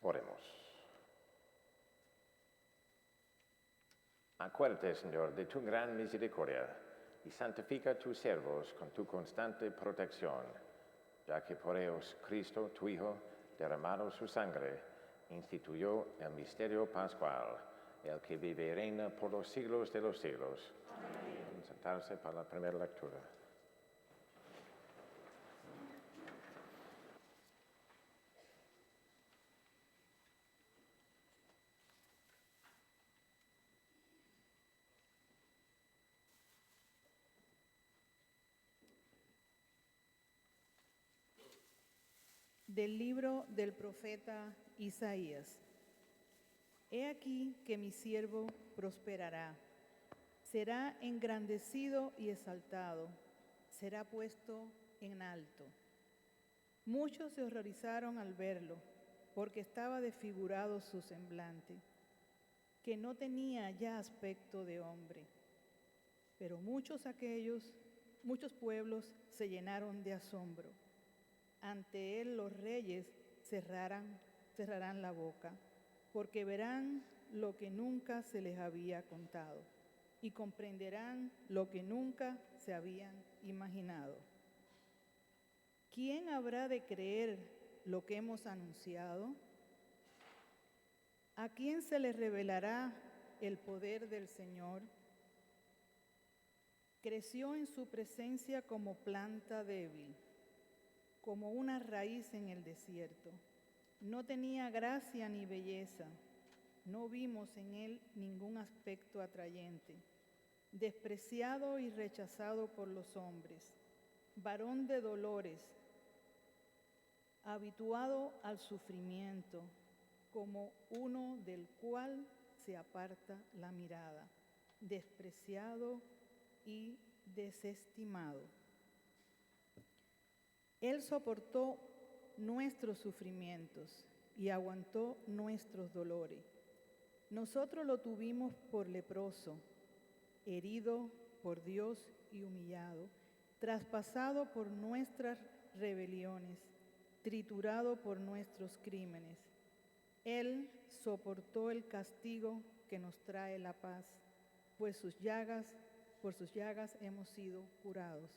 Oremos. Acuérdate, Señor, de tu gran misericordia y santifica a tus siervos con tu constante protección, ya que por ellos Cristo, tu Hijo, derramado su sangre, instituyó el misterio pascual, el que vive y reina por los siglos de los siglos. Amén. Sentarse para la primera lectura. Del libro del profeta Isaías. He aquí que mi siervo prosperará, será engrandecido y exaltado, será puesto en alto. Muchos se horrorizaron al verlo, porque estaba desfigurado su semblante, que no tenía ya aspecto de hombre. Pero muchos pueblos se llenaron de asombro. Ante él los reyes cerrarán la boca, porque verán lo que nunca se les había contado y comprenderán lo que nunca se habían imaginado. ¿Quién habrá de creer lo que hemos anunciado? ¿A quién se le revelará el poder del Señor? Creció en su presencia como planta débil, como una raíz en el desierto. No tenía gracia ni belleza, no vimos en él ningún aspecto atrayente. Despreciado y rechazado por los hombres, varón de dolores, habituado al sufrimiento, como uno del cual se aparta la mirada, despreciado y desestimado. Él soportó nuestros sufrimientos y aguantó nuestros dolores. Nosotros lo tuvimos por leproso, herido por Dios y humillado, traspasado por nuestras rebeliones, triturado por nuestros crímenes. Él soportó el castigo que nos trae la paz, pues por sus llagas hemos sido curados.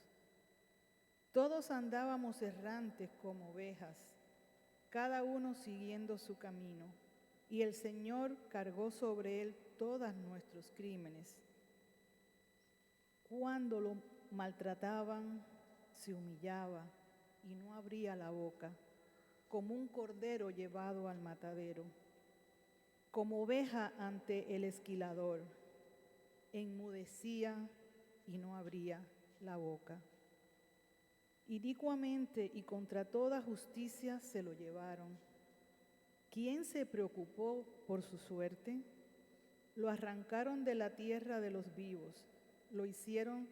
Todos andábamos errantes como ovejas, cada uno siguiendo su camino, y el Señor cargó sobre él todos nuestros crímenes. Cuando lo maltrataban, se humillaba y no abría la boca, como un cordero llevado al matadero, como oveja ante el esquilador, enmudecía y no abría la boca. Inicuamente y contra toda justicia se lo llevaron. ¿Quién se preocupó por su suerte? Lo arrancaron de la tierra de los vivos, lo hirieron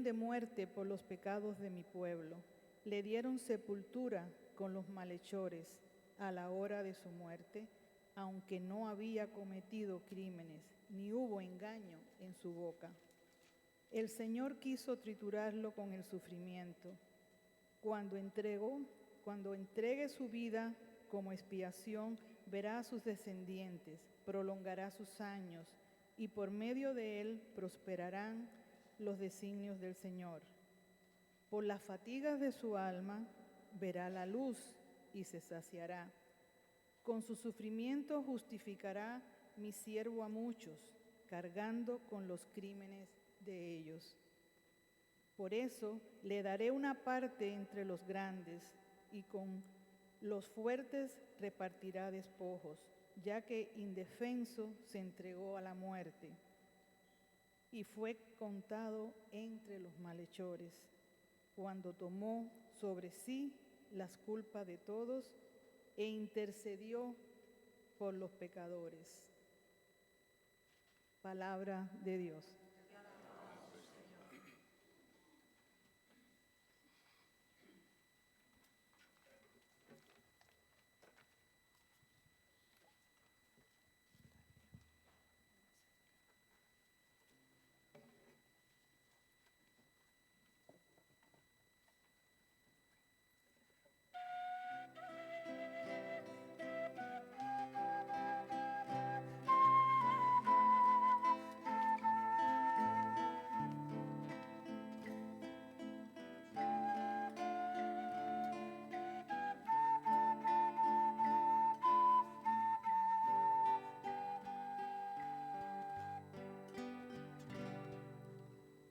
de muerte por los pecados de mi pueblo, le dieron sepultura con los malhechores a la hora de su muerte, aunque no había cometido crímenes, ni hubo engaño en su boca. El Señor quiso triturarlo con el sufrimiento. Cuando entregue su vida como expiación, verá a sus descendientes, prolongará sus años, y por medio de él prosperarán los designios del Señor. Por las fatigas de su alma verá la luz y se saciará. Con su sufrimiento justificará mi siervo a muchos, cargando con los crímenes de ellos. Por eso le daré una parte entre los grandes, y con los fuertes repartirá despojos, ya que indefenso se entregó a la muerte y fue contado entre los malhechores, cuando tomó sobre sí las culpas de todos e intercedió por los pecadores. Palabra de Dios.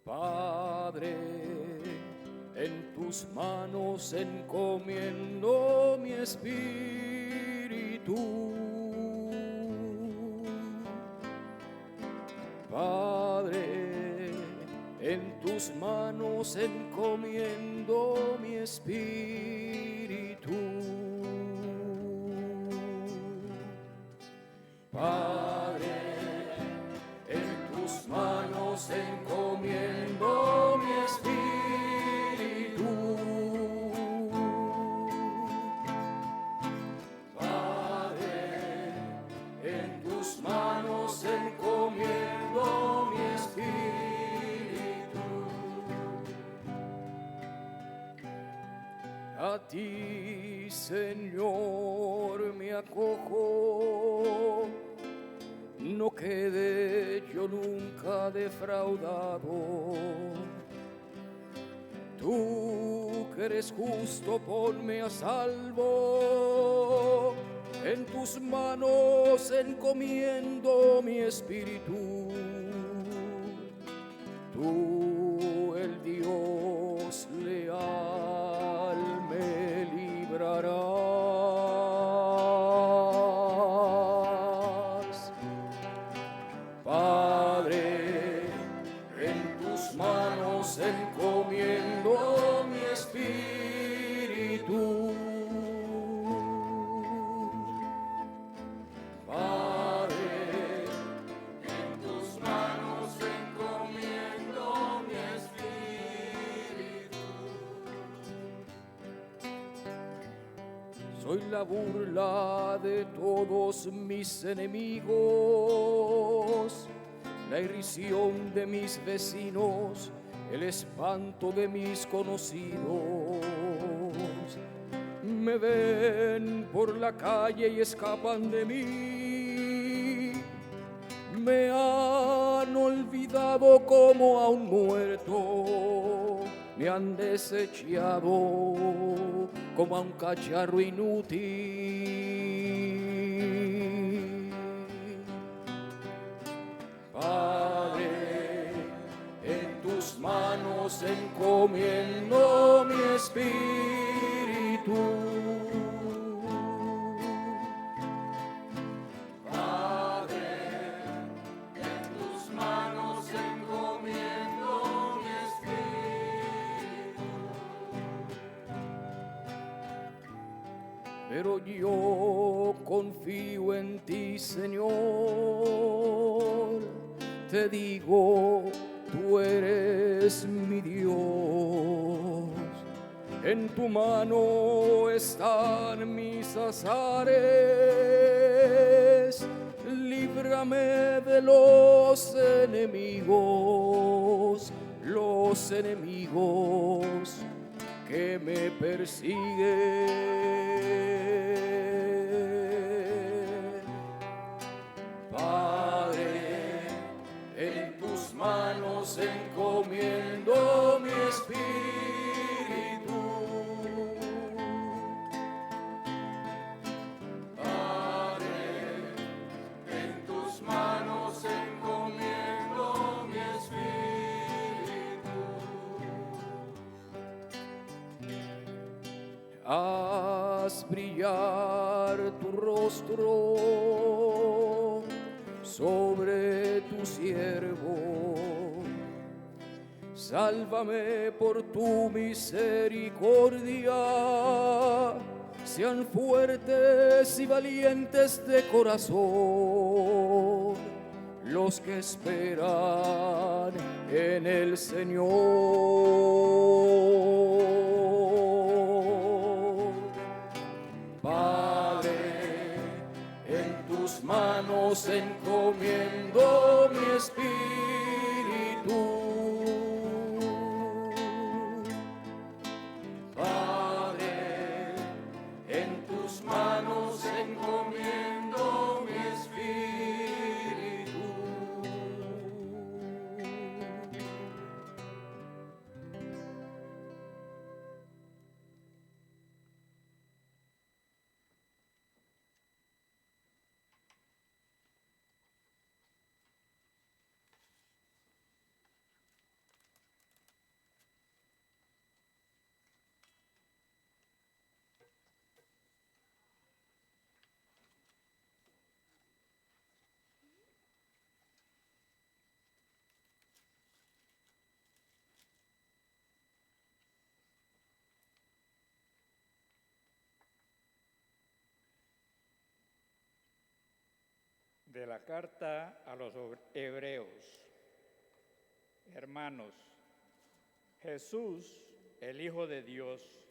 Padre, en tus manos encomiendo mi espíritu. Padre, en tus manos encomiendo mi espíritu. Padre, en tus manos encomiendo mi espíritu. Padre, en tus manos encomiendo mi espíritu. A ti, Señor, me acojo. No quede yo nunca defraudado. Tú que eres justo, ponme a salvo. En tus manos encomiendo mi espíritu. Tú, el Dios leal, me librarás. Padre, en tus manos encomiendo mi espíritu. Padre, en tus manos encomiendo mi espíritu. Soy la burla de todos mis enemigos, la irrisión de mis vecinos, el espanto de mis conocidos. Me ven por la calle y escapan de mí. Me han olvidado como a un muerto. Me han desechado como a un cacharro inútil. Padre, en tus manos encomiendo mi espíritu. Padre, en tus manos encomiendo mi espíritu. Pero yo confío en ti, Señor. Te digo, tú eres mi Dios. En tu mano están mis azares. Líbrame de los enemigos que me persiguen. Padre, en tus manos encomiendo mi espíritu. Padre, en tus manos encomiendo mi espíritu. Haz brillar tu rostro sobre tu siervo. Sálvame por tu misericordia. Sean fuertes y valientes de corazón los que esperan en el Señor. Padre, en tus manos encomiendo mi espíritu. Padre, en tus manos encomiendo mi espíritu. De la carta a los Hebreos. Hermanos, Jesús, el Hijo de Dios,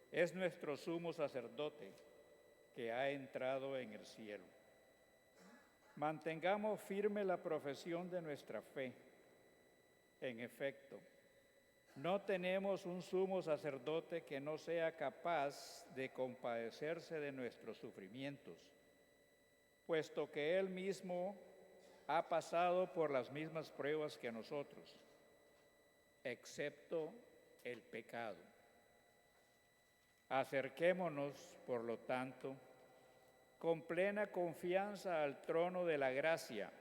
es nuestro sumo sacerdote que ha entrado en el cielo. Mantengamos firme la profesión de nuestra fe. En efecto, no tenemos un sumo sacerdote que no sea capaz de compadecerse de nuestros sufrimientos, puesto que Él mismo ha pasado por las mismas pruebas que nosotros, excepto el pecado. Acerquémonos, por lo tanto, con plena confianza al trono de la gracia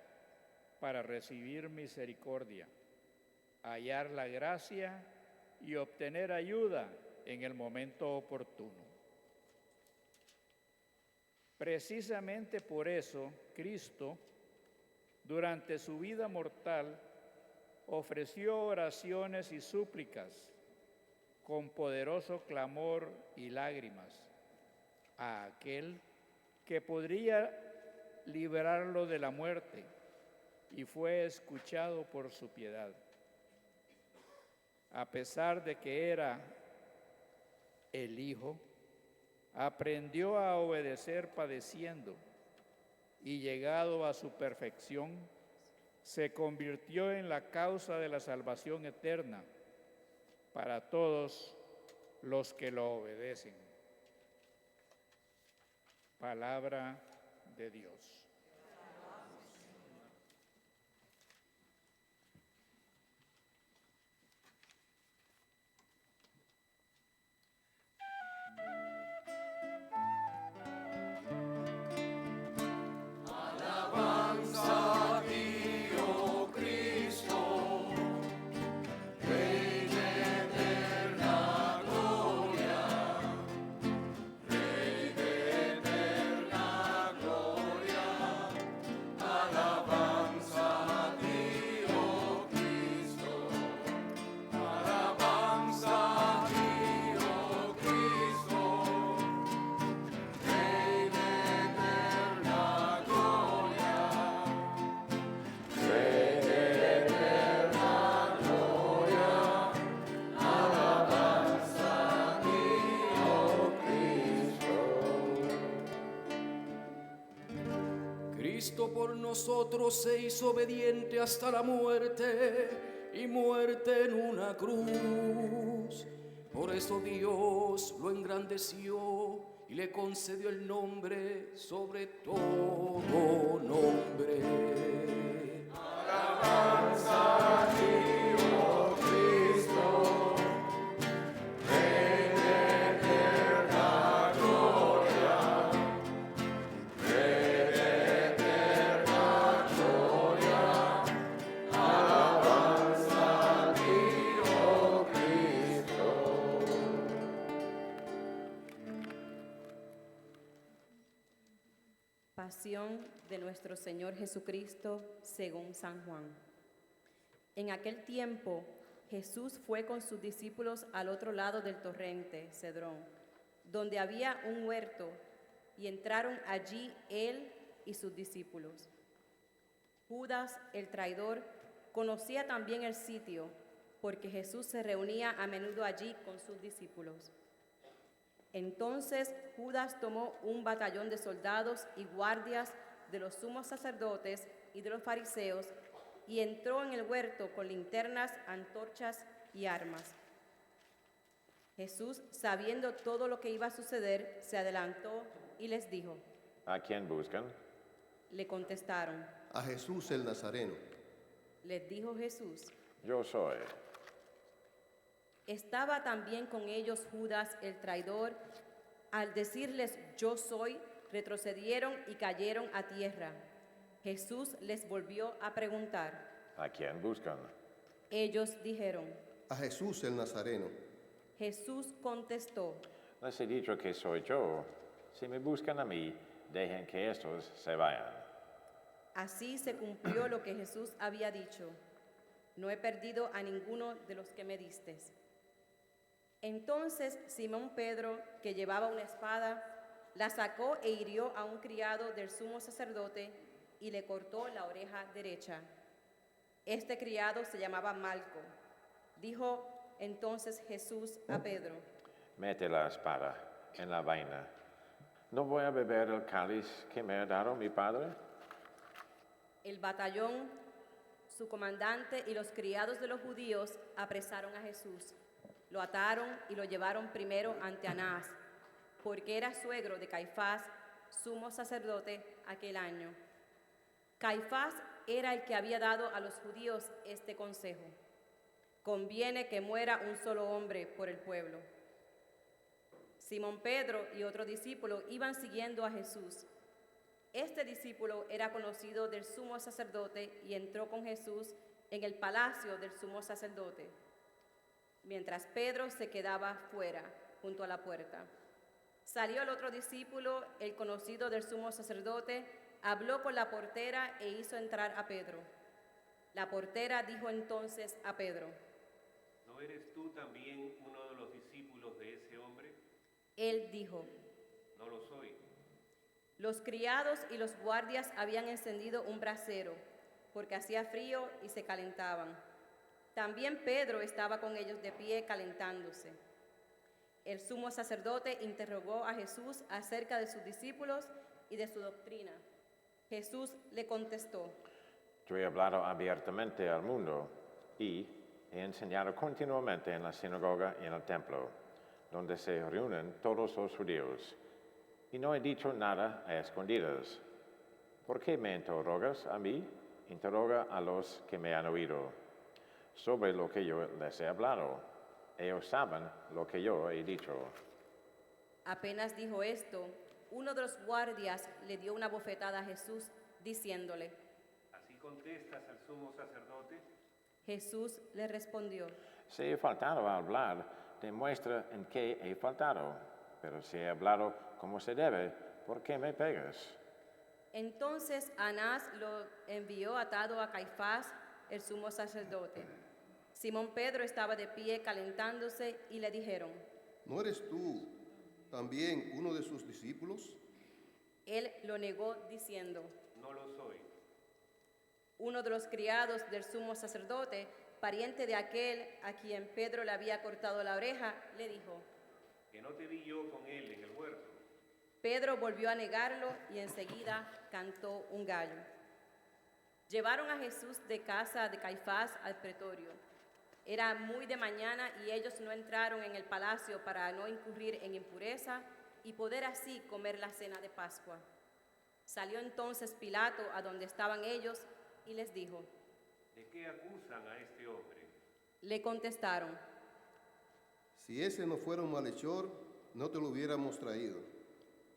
para recibir misericordia, hallar la gracia y obtener ayuda en el momento oportuno. Precisamente por eso, Cristo, durante su vida mortal, ofreció oraciones y súplicas con poderoso clamor y lágrimas a aquel que podría librarlo de la muerte, y fue escuchado por su piedad. A pesar de que era el Hijo, aprendió a obedecer padeciendo, y llegado a su perfección, se convirtió en la causa de la salvación eterna para todos los que lo obedecen. Palabra de Dios. Cristo por nosotros se hizo obediente hasta la muerte, y muerte en una cruz. Por eso Dios lo engrandeció y le concedió el nombre sobre todo nombre. Alabanza a ti, oh Cristo, Rey de eterna gloria, Rey de eterna gloria. Alabanza a ti, oh Cristo. Pasión de nuestro Señor Jesucristo según San Juan. En aquel tiempo, Jesús fue con sus discípulos al otro lado del torrente Cedrón, donde había un huerto, y entraron allí él y sus discípulos. Judas, el traidor, conocía también el sitio, porque Jesús se reunía a menudo allí con sus discípulos. Entonces Judas tomó un batallón de soldados y guardias de los sumos sacerdotes y de los fariseos, y entró en el huerto con linternas, antorchas y armas. Jesús, sabiendo todo lo que iba a suceder, se adelantó y les dijo: ¿A quién buscan? Le contestaron. A Jesús el Nazareno. Les dijo Jesús. Yo soy. Estaba también con ellos Judas, el traidor. Al decirles yo soy, retrocedieron y cayeron a tierra. Jesús les volvió a preguntar. ¿A quién buscan? Ellos dijeron. A Jesús el Nazareno. Jesús contestó. Les he dicho que soy yo. Si me buscan a mí, dejen que estos se vayan. Así se cumplió lo que Jesús había dicho: no he perdido a ninguno de los que me distes. Entonces Simón Pedro, que llevaba una espada, la sacó e hirió a un criado del sumo sacerdote y le cortó la oreja derecha. Este criado se llamaba Malco. Dijo entonces Jesús a Pedro: Mete la espada en la vaina. ¿No voy a beber el cáliz que me ha dado mi padre? El batallón, su comandante y los criados de los judíos apresaron a Jesús. Lo ataron y lo llevaron primero ante Anás, porque era suegro de Caifás, sumo sacerdote aquel año. Caifás era el que había dado a los judíos este consejo: conviene que muera un solo hombre por el pueblo. Simón Pedro y otro discípulo iban siguiendo a Jesús. Este discípulo era conocido del sumo sacerdote y entró con Jesús en el palacio del sumo sacerdote, mientras Pedro se quedaba fuera, junto a la puerta. Salió el otro discípulo, el conocido del sumo sacerdote, habló con la portera e hizo entrar a Pedro. La portera dijo entonces a Pedro: ¿No eres tú también uno de los discípulos de ese hombre? Él dijo: No lo soy. Los criados y los guardias habían encendido un brasero, porque hacía frío y se calentaban. También Pedro estaba con ellos de pie calentándose. El sumo sacerdote interrogó a Jesús acerca de sus discípulos y de su doctrina. Jesús le contestó: Yo he hablado abiertamente al mundo y he enseñado continuamente en la sinagoga y en el templo, donde se reúnen todos los judíos. Y no he dicho nada a escondidas. ¿Por qué me interrogas a mí? Interroga a los que me han oído sobre lo que yo les he hablado. Ellos saben lo que yo he dicho. Apenas dijo esto, uno de los guardias le dio una bofetada a Jesús, diciéndole: ¿Así contestas al sumo sacerdote? Jesús le respondió: Si he faltado a hablar, demuestra en qué he faltado. Pero si he hablado como se debe, ¿por qué me pegas? Entonces Anás lo envió atado a Caifás, el sumo sacerdote. Simón Pedro estaba de pie calentándose y le dijeron: ¿No eres tú también uno de sus discípulos? Él lo negó diciendo: No lo soy. Uno de los criados del sumo sacerdote, pariente de aquel a quien Pedro le había cortado la oreja, le dijo: ¿Que no te vi yo con él en el huerto? Pedro volvió a negarlo y enseguida cantó un gallo. Llevaron a Jesús de casa de Caifás al pretorio. Era muy de mañana y ellos no entraron en el palacio para no incurrir en impureza y poder así comer la cena de Pascua. Salió entonces Pilato a donde estaban ellos y les dijo: ¿De qué acusan a este hombre? Le contestaron: Si ese no fuera un malhechor, no te lo hubiéramos traído.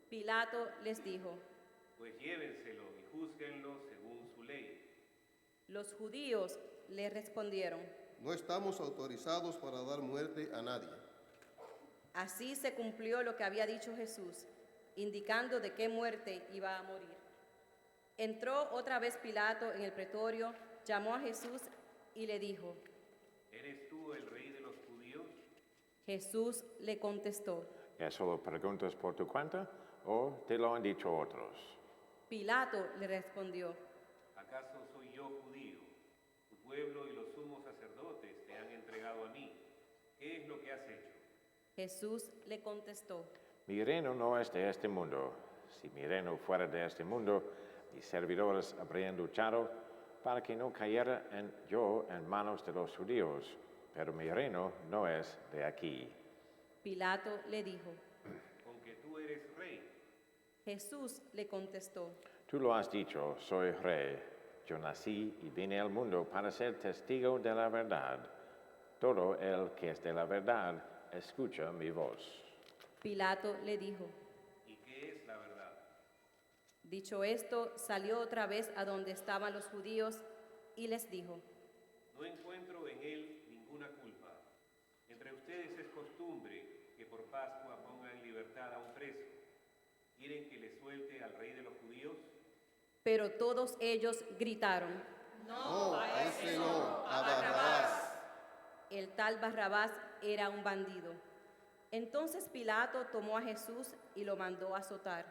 Pilato les dijo: Pues llévenselo y júzguenlo según su ley. Los judíos le respondieron: No estamos autorizados para dar muerte a nadie. Así se cumplió lo que había dicho Jesús, indicando de qué muerte iba a morir. Entró otra vez Pilato en el pretorio, llamó a Jesús y le dijo: ¿Eres tú el rey de los judíos? Jesús le contestó. ¿Eso lo preguntas por tu cuenta o te lo han dicho otros? Pilato le respondió: ¿Acaso soy yo judío? Tu pueblo y los sumos sacerdotes te han entregado a mí. ¿Qué es lo que has hecho? Jesús le contestó: Mi reino no es de este mundo. Si mi reino fuera de este mundo, mis servidores habrían luchado para que no cayera yo en manos de los judíos, pero mi reino no es de aquí. Pilato le dijo: ¿Con que tú eres rey? Jesús le contestó: Tú lo has dicho, soy rey. Yo nací y vine al mundo para ser testigo de la verdad. Todo el que es de la verdad, escucha mi voz. Pilato le dijo: ¿Y qué es la verdad? Dicho esto, salió otra vez a donde estaban los judíos y les dijo: No encuentro en él ninguna culpa. Entre ustedes es costumbre que por Pascua pongan en libertad a un preso. ¿Quieren que le suelte al rey de los judíos? Pero todos ellos gritaron: No, a ese no, a Barrabás. El tal Barrabás era un bandido. Entonces Pilato tomó a Jesús y lo mandó azotar.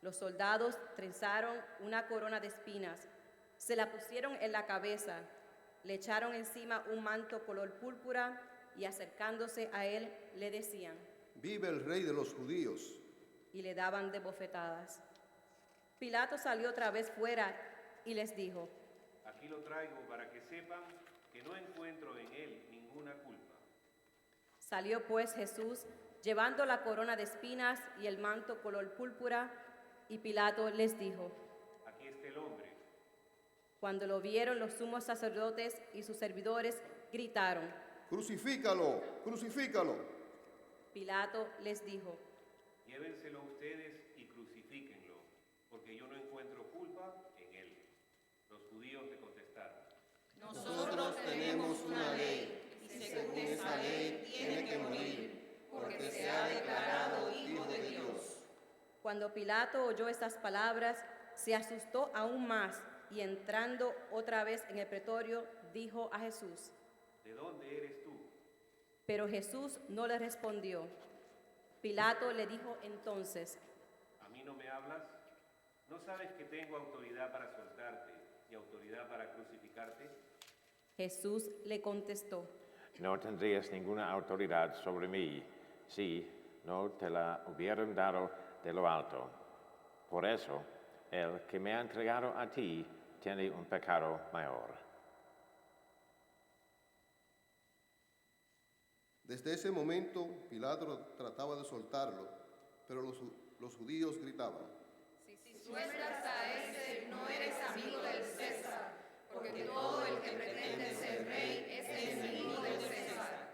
Los soldados trenzaron una corona de espinas, se la pusieron en la cabeza, le echaron encima un manto color púrpura y acercándose a él le decían, vive el Rey de los judíos. y le daban de bofetadas. Pilato salió otra vez fuera y les dijo, Aquí lo traigo para que sepan que no encuentro en él ninguna culpa. Salió pues Jesús llevando la corona de espinas y el manto color púrpura, y Pilato les dijo, Aquí está el hombre. cuando lo vieron los sumos sacerdotes y sus servidores gritaron. Crucifícalo, crucifícalo. Pilato les dijo, Llévenselo ustedes y crucifíquenlo, porque yo no encuentro culpa en él. Los judíos le contestaron, Nosotros tenemos una ley, y según esa ley tiene que morir, porque se ha declarado Hijo de Dios. Cuando Pilato oyó estas palabras, se asustó aún más y entrando otra vez en el pretorio, dijo a Jesús. ¿de dónde eres tú? Pero Jesús no le respondió. Pilato le dijo entonces, ¿A mí no me hablas? ¿No sabes que tengo autoridad para soltarte y autoridad para crucificarte? Jesús le contestó, No tendrías ninguna autoridad sobre mí si no te la hubieran dado de lo alto. Por eso, el que me ha entregado a ti tiene un pecado mayor. Desde ese momento, Pilato trataba de soltarlo, pero los judíos gritaban, Si sueltas a ese, no eres amigo del César, porque todo el que pretende ser rey es enemigo del César.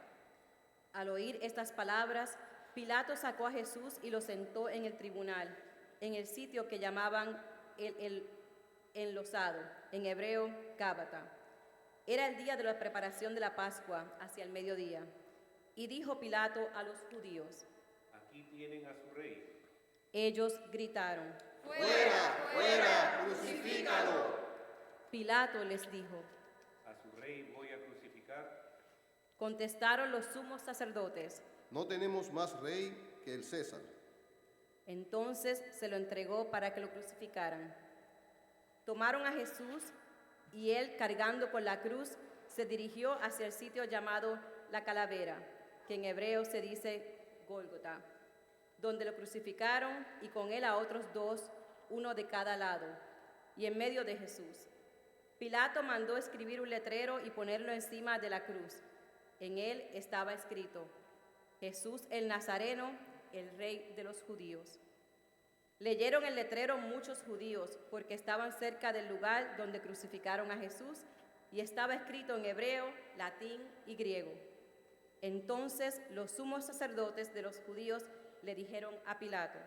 Al oír estas palabras, Pilato sacó a Jesús y lo sentó en el tribunal, en el sitio que llamaban el enlosado, en hebreo, Gábata. Era el día de la preparación de la Pascua, hacia el mediodía. Y dijo Pilato a los judíos, Aquí tienen a su rey. ellos gritaron. ¡fuera, fuera, crucifícalo! Pilato les dijo. ¿A su rey voy a crucificar? Contestaron los sumos sacerdotes. No tenemos más rey que el César. Entonces se lo entregó para que lo crucificaran. Tomaron a Jesús y él, cargando con la cruz, se dirigió hacia el sitio llamado La Calavera, que en hebreo se dice Gólgota, donde lo crucificaron y con él a otros dos, uno de cada lado, y en medio de Jesús. Pilato mandó escribir un letrero y ponerlo encima de la cruz. En él estaba escrito, Jesús el Nazareno, el Rey de los judíos. Leyeron el letrero muchos judíos, porque estaban cerca del lugar donde crucificaron a Jesús, y estaba escrito en hebreo, latín y griego. Entonces los sumos sacerdotes de los judíos le dijeron a Pilato,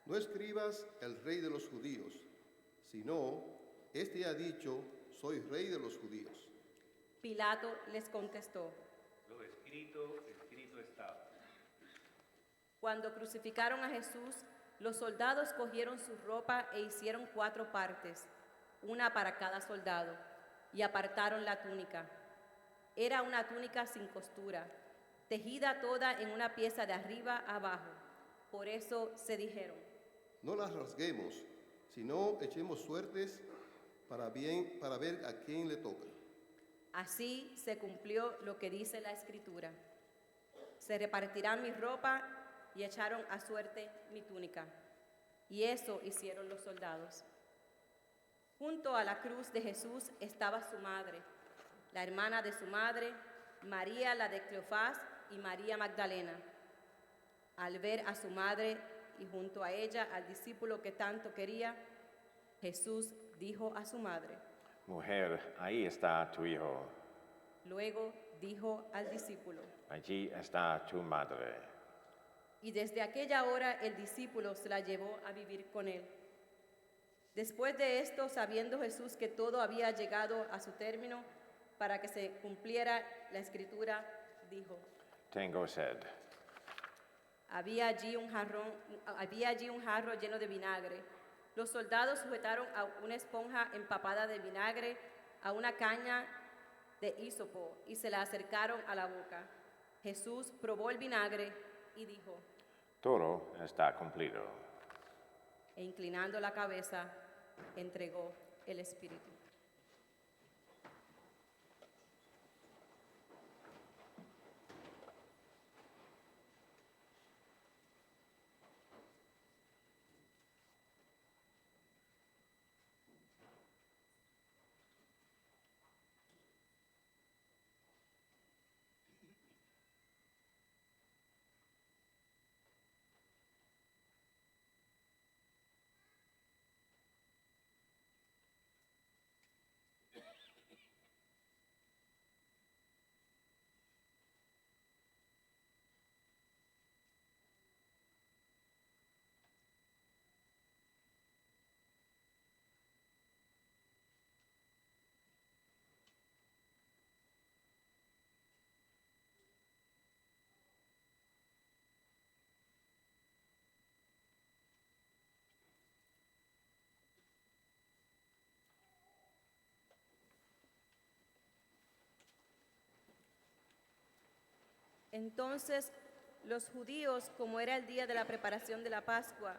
No escribas el Rey de los judíos, sino, este ha dicho, soy Rey de los judíos. Pilato les contestó, Lo escrito, escrito está. cuando crucificaron a Jesús, los soldados cogieron su ropa e hicieron 4 partes, una para cada soldado, y apartaron la túnica. Era una túnica sin costura, tejida toda en una pieza de arriba a abajo. Por eso se dijeron, No las rasguemos, sino echemos suertes para ver a quién le toca. así se cumplió lo que dice la Escritura. Se repartirán mi ropa y echaron a suerte mi túnica. Y eso hicieron los soldados. Junto a la cruz de Jesús estaba su madre, la hermana de su madre, María la de Cleofás y María Magdalena. Al ver a su madre y junto a ella al discípulo que tanto quería, Jesús dijo a su madre. Mujer, ahí está tu hijo. Luego dijo al discípulo. Allí está tu madre. Y desde aquella hora el discípulo se la llevó a vivir con él. Después de esto, sabiendo Jesús que todo había llegado a su término, para que se cumpliera la Escritura, dijo, Tengo sed. había allí un jarro lleno de vinagre. Los soldados sujetaron a una esponja empapada de vinagre a una caña de hisopo y se la acercaron a la boca. Jesús probó el vinagre y dijo, Todo está cumplido. e inclinando la cabeza, entregó el espíritu. Entonces los judíos, como era el día de la preparación de la Pascua,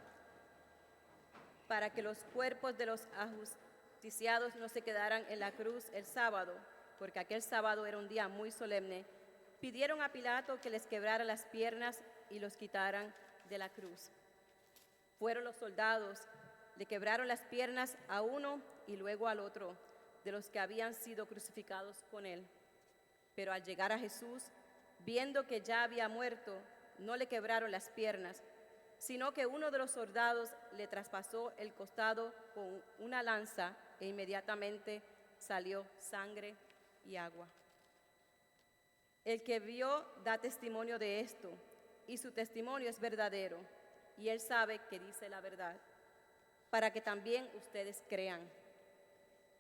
para que los cuerpos de los ajusticiados no se quedaran en la cruz el sábado, porque aquel sábado era un día muy solemne, pidieron a Pilato que les quebrara las piernas y los quitaran de la cruz. Fueron los soldados, le quebraron las piernas a uno y luego al otro, de los que habían sido crucificados con él. Pero al llegar a Jesús, viendo que ya había muerto, no le quebraron las piernas, sino que uno de los soldados le traspasó el costado con una lanza e inmediatamente salió sangre y agua. El que vio da testimonio de esto, y su testimonio es verdadero, y él sabe que dice la verdad, para que también ustedes crean.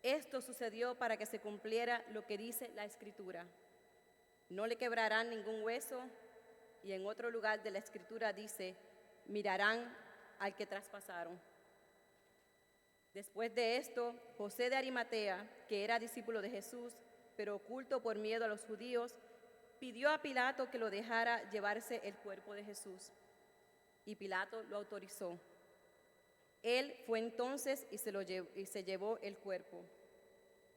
Esto sucedió para que se cumpliera lo que dice la Escritura. No le quebrarán ningún hueso, y en otro lugar de la Escritura dice, mirarán al que traspasaron. Después de esto, José de Arimatea, que era discípulo de Jesús, pero oculto por miedo a los judíos, pidió a Pilato que lo dejara llevarse el cuerpo de Jesús. Y Pilato lo autorizó. Él fue entonces y se llevó el cuerpo.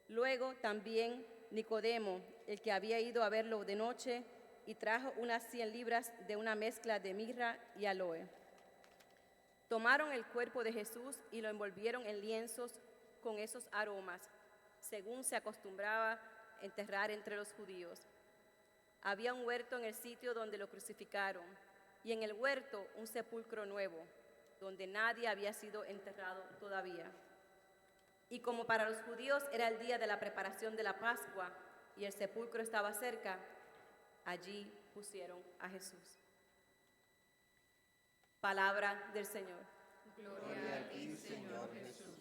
Luego también Nicodemo, el que había ido a verlo de noche, y trajo unas 100 libras de una mezcla de mirra y aloe. Tomaron el cuerpo de Jesús y lo envolvieron en lienzos con esos aromas, según se acostumbraba enterrar entre los judíos. Había un huerto en el sitio donde lo crucificaron, y en el huerto un sepulcro nuevo, donde nadie había sido enterrado todavía. Y como para los judíos era el día de la preparación de la Pascua y el sepulcro estaba cerca, allí pusieron a Jesús. Palabra del Señor. Gloria a ti, Señor Jesús.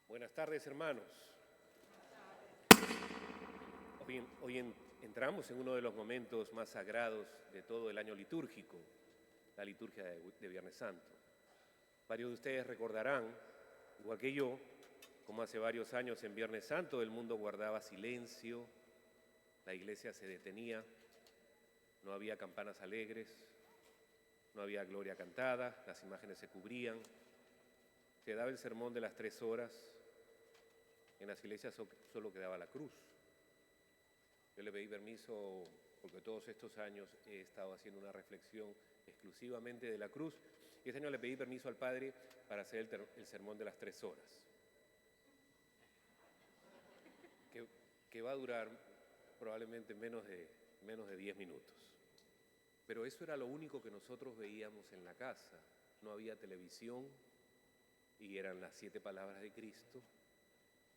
Buenas tardes, hermanos. Hoy entramos en uno de los momentos más sagrados de todo el año litúrgico, la liturgia de Viernes Santo. Varios de ustedes recordarán, igual que yo, como hace varios años en Viernes Santo el mundo guardaba silencio, la iglesia se detenía, no había campanas alegres, no había gloria cantada, las imágenes se cubrían, se daba el sermón de las 3 horas. En las iglesias solo quedaba la cruz. Yo le pedí permiso, porque todos estos años he estado haciendo una reflexión exclusivamente de la cruz, y este año le pedí permiso al Padre para hacer el sermón de las 3 horas, que va a durar probablemente menos de 10 minutos. Pero eso era lo único que nosotros veíamos en la casa. No había televisión, y eran las 7 palabras de Cristo.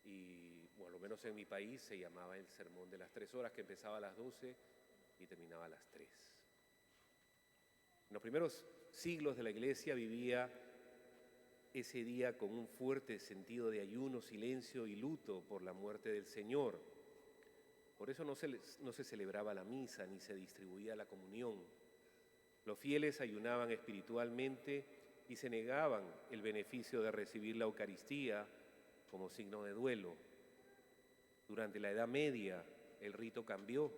Y bueno, lo menos en mi país se llamaba el sermón de las 3 horas, que empezaba a las 12 y terminaba a las 3. En los primeros siglos de la iglesia vivía ese día con un fuerte sentido de ayuno, silencio y luto por la muerte del Señor. Por eso no se celebraba la misa ni se distribuía la comunión. Los fieles ayunaban espiritualmente y se negaban el beneficio de recibir la Eucaristía como signo de duelo. Durante la Edad Media el rito cambió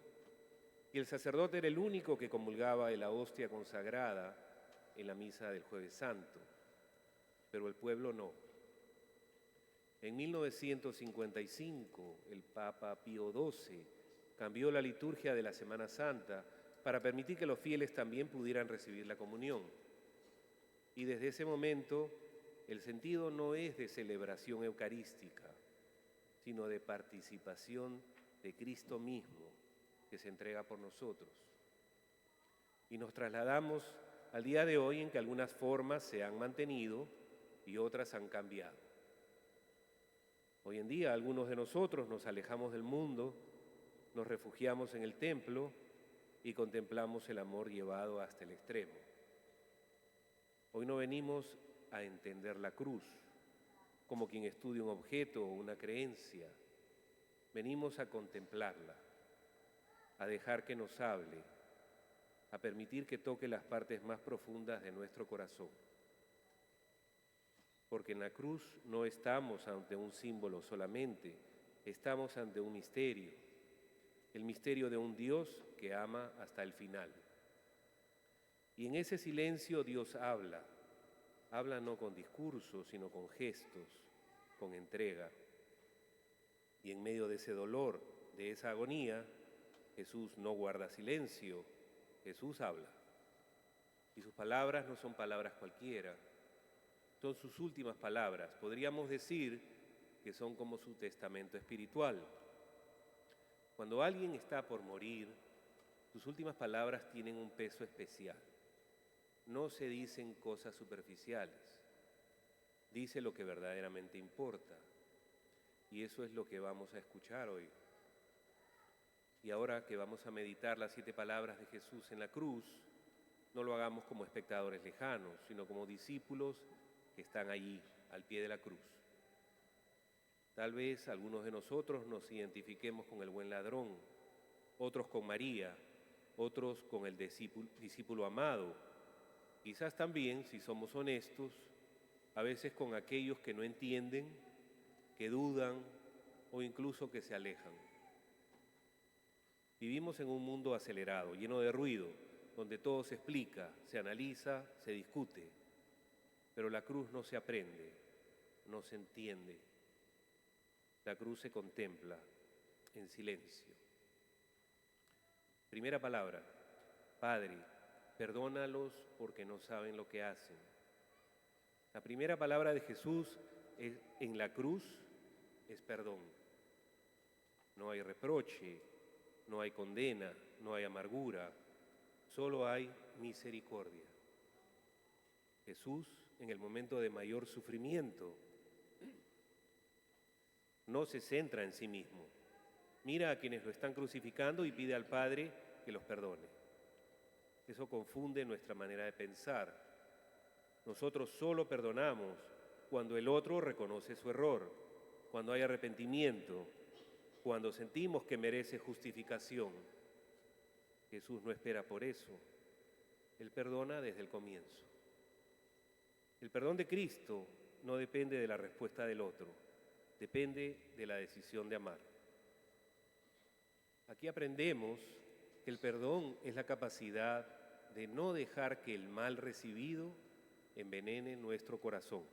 y el sacerdote era el único que comulgaba de la hostia consagrada en la misa del Jueves Santo, pero el pueblo no. En 1955 el Papa Pío XII cambió la liturgia de la Semana Santa para permitir que los fieles también pudieran recibir la comunión. Y desde ese momento el sentido no es de celebración eucarística, sino de participación de Cristo mismo que se entrega por nosotros. Y nos trasladamos al día de hoy en que algunas formas se han mantenido y otras han cambiado. Hoy en día algunos de nosotros nos alejamos del mundo, nos refugiamos en el templo y contemplamos el amor llevado hasta el extremo. Hoy no venimos a entender la cruz como quien estudia un objeto o una creencia. Venimos a contemplarla, a dejar que nos hable, a permitir que toque las partes más profundas de nuestro corazón. Porque en la cruz no estamos ante un símbolo solamente, estamos ante un misterio, el misterio de un Dios que ama hasta el final. Y en ese silencio Dios habla no con discursos, sino con gestos, con entrega. Y en medio de ese dolor, de esa agonía, Jesús no guarda silencio, Jesús habla. Y sus palabras no son palabras cualquiera, son sus últimas palabras. Podríamos decir que son como su testamento espiritual. Cuando alguien está por morir, sus últimas palabras tienen un peso especial. No se dicen cosas superficiales, dice lo que verdaderamente importa. Y eso es lo que vamos a escuchar hoy. Y ahora que vamos a meditar las 7 palabras de Jesús en la cruz, no lo hagamos como espectadores lejanos, sino como discípulos que están allí, al pie de la cruz. Tal vez algunos de nosotros nos identifiquemos con el buen ladrón, otros con María, otros con el discípulo amado. Quizás también, si somos honestos, a veces con aquellos que no entienden, que dudan o incluso que se alejan. Vivimos en un mundo acelerado, lleno de ruido, donde todo se explica, se analiza, se discute. Pero la cruz no se aprende, no se entiende. La cruz se contempla en silencio. Primera palabra, Padre, perdónalos porque no saben lo que hacen. La primera palabra de Jesús en la cruz es perdón. No hay reproche, no hay condena, no hay amargura, solo hay misericordia. Jesús, en el momento de mayor sufrimiento, no se centra en sí mismo. Mira a quienes lo están crucificando y pide al Padre que los perdone. Eso confunde nuestra manera de pensar. Nosotros solo perdonamos cuando el otro reconoce su error, cuando hay arrepentimiento, cuando sentimos que merece justificación. Jesús no espera por eso. Él perdona desde el comienzo. El perdón de Cristo no depende de la respuesta del otro, depende de la decisión de amar. Aquí aprendemos que el perdón es la capacidad de no dejar que el mal recibido envenene nuestro corazón.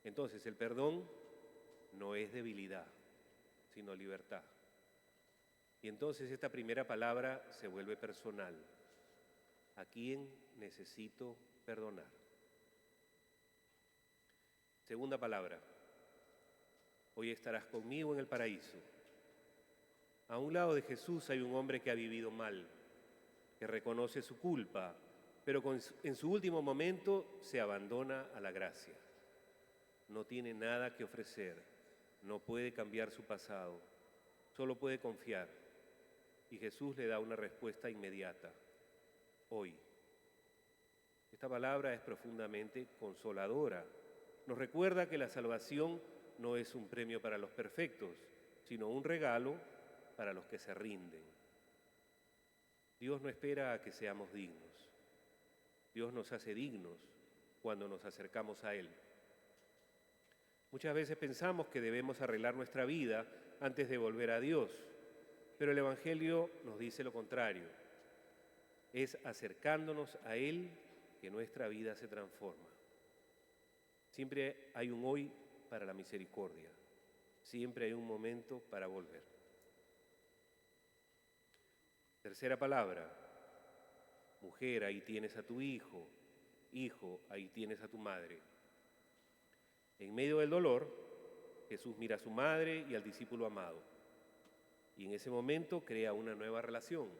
Entonces, el perdón no es debilidad, sino libertad. Y entonces esta primera palabra se vuelve personal. ¿A quién necesito perdonar? Segunda palabra. Hoy estarás conmigo en el paraíso. A un lado de Jesús hay un hombre que ha vivido mal, que reconoce su culpa, pero en su último momento se abandona a la gracia. No tiene nada que ofrecer, no puede cambiar su pasado, solo puede confiar. Y Jesús le da una respuesta inmediata, hoy. Esta palabra es profundamente consoladora nos recuerda que la salvación no es un premio para los perfectos, sino un regalo para los que se rinden. Dios no espera a que seamos dignos. Dios nos hace dignos cuando nos acercamos a Él. Muchas veces pensamos que debemos arreglar nuestra vida antes de volver a Dios, pero el Evangelio nos dice lo contrario. Es acercándonos a Él que nuestra vida se transforma. Siempre hay un hoy para la misericordia. Siempre hay un momento para volver. Tercera palabra. Mujer, ahí tienes a tu hijo. Hijo, ahí tienes a tu madre. En medio del dolor, Jesús mira a su madre y al discípulo amado. Y en ese momento crea una nueva relación.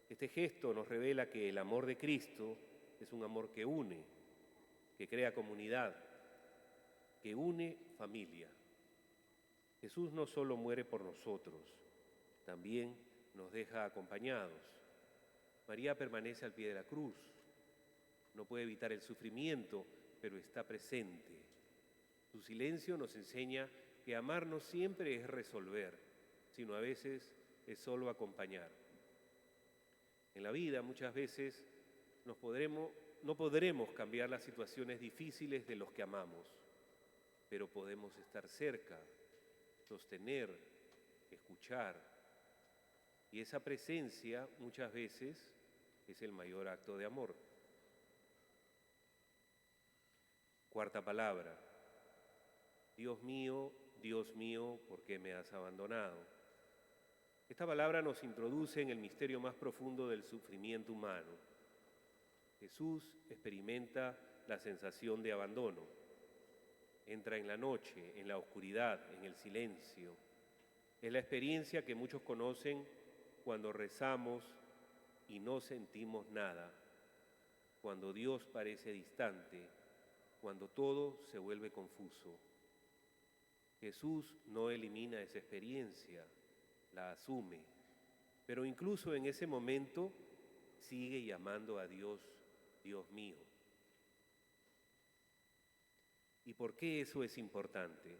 Este gesto nos revela que el amor de Cristo es un amor que une, que crea comunidad, que une familia. Jesús no solo muere por nosotros, también nos deja acompañados. María permanece al pie de la cruz. No puede evitar el sufrimiento, pero está presente. Su silencio nos enseña que amar no siempre es resolver, sino a veces es solo acompañar. En la vida muchas veces no podremos cambiar las situaciones difíciles de los que amamos, pero podemos estar cerca, sostener, escuchar. Y esa presencia muchas veces es el mayor acto de amor. Cuarta palabra. Dios mío, ¿por qué me has abandonado? Esta palabra nos introduce en el misterio más profundo del sufrimiento humano. Jesús experimenta la sensación de abandono. Entra en la noche, en la oscuridad, en el silencio. Es la experiencia que muchos conocen cuando rezamos y no sentimos nada, cuando Dios parece distante, cuando todo se vuelve confuso. Jesús no elimina esa experiencia, la asume, pero incluso en ese momento sigue llamando a Dios, Dios mío. ¿Y por qué eso es importante?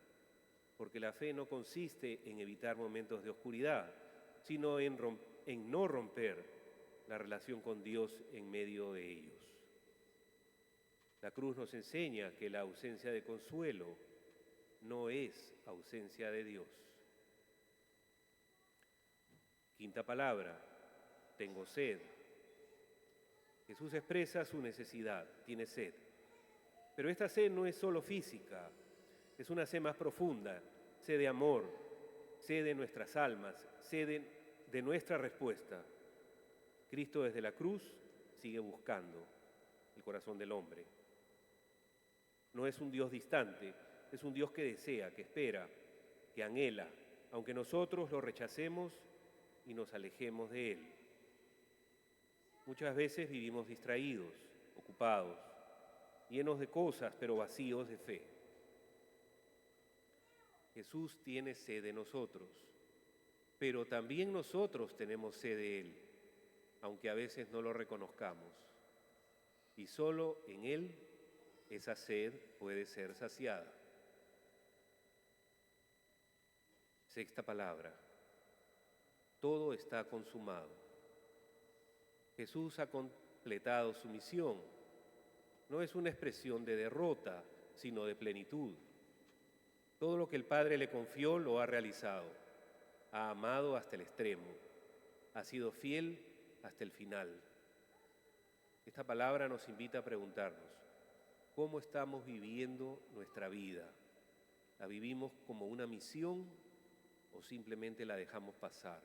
Porque la fe no consiste en evitar momentos de oscuridad, sino en no romper la relación con Dios en medio de ellos. La cruz nos enseña que la ausencia de consuelo no es ausencia de Dios. Quinta palabra, tengo sed. Jesús expresa su necesidad, tiene sed. Pero esta sed no es solo física, es una sed más profunda, sed de amor, sed de nuestras almas, sed de nuestra respuesta. Cristo desde la cruz sigue buscando el corazón del hombre. No es un Dios distante, es un Dios que desea, que espera, que anhela, aunque nosotros lo rechacemos y nos alejemos de Él. Muchas veces vivimos distraídos, ocupados, llenos de cosas, pero vacíos de fe. Jesús tiene sed de nosotros, pero también nosotros tenemos sed de Él, aunque a veces no lo reconozcamos. Y solo en Él esa sed puede ser saciada. Sexta palabra. Todo está consumado. Jesús ha completado su misión. No es una expresión de derrota, sino de plenitud. Todo lo que el Padre le confió lo ha realizado. Ha amado hasta el extremo. Ha sido fiel hasta el final. Esta palabra nos invita a preguntarnos, ¿cómo estamos viviendo nuestra vida? ¿La vivimos como una misión o simplemente la dejamos pasar?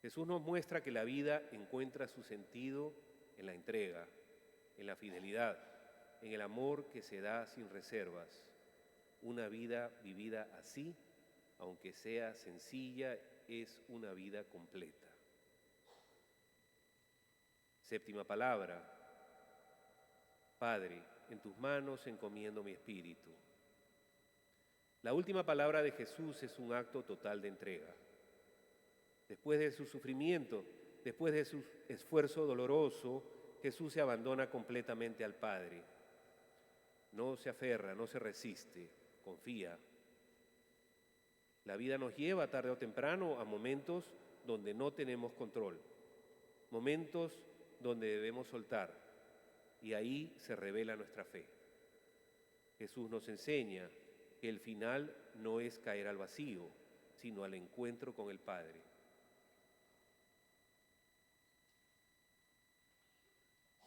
Jesús nos muestra que la vida encuentra su sentido en la entrega, en la fidelidad, en el amor que se da sin reservas. Una vida vivida así, aunque sea sencilla, es una vida completa. Séptima palabra. Padre, en tus manos encomiendo mi espíritu. La última palabra de Jesús es un acto total de entrega. Después de su sufrimiento, después de su esfuerzo doloroso, Jesús se abandona completamente al Padre. no se aferra, no se resiste, confía. La vida nos lleva tarde o temprano a momentos donde no tenemos control, momentos donde debemos soltar, y ahí se revela nuestra fe. Jesús nos enseña que el final no es caer al vacío, sino al encuentro con el Padre.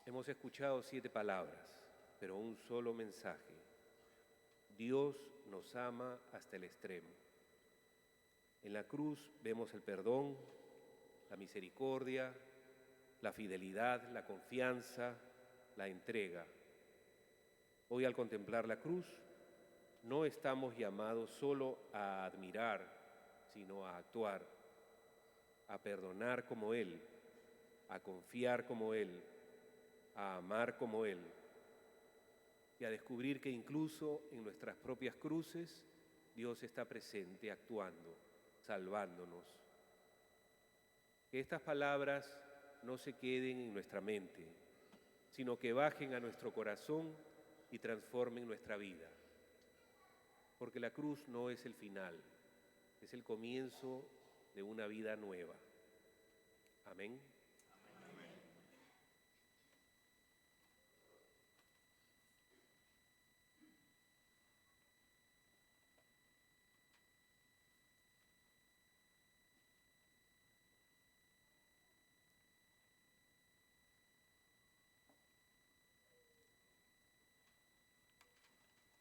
Hemos escuchado 7 palabras, pero un solo mensaje. Dios nos ama hasta el extremo. En la cruz vemos el perdón, la misericordia, la fidelidad, la confianza, la entrega. Hoy, al contemplar la cruz, no estamos llamados solo a admirar, sino a actuar, a perdonar como Él, a confiar como Él, a amar como Él, y a descubrir que incluso en nuestras propias cruces Dios está presente, actuando, salvándonos. Que estas palabras no se queden en nuestra mente, sino que bajen a nuestro corazón y transformen nuestra vida. Porque la cruz no es el final, es el comienzo de una vida nueva. Amén.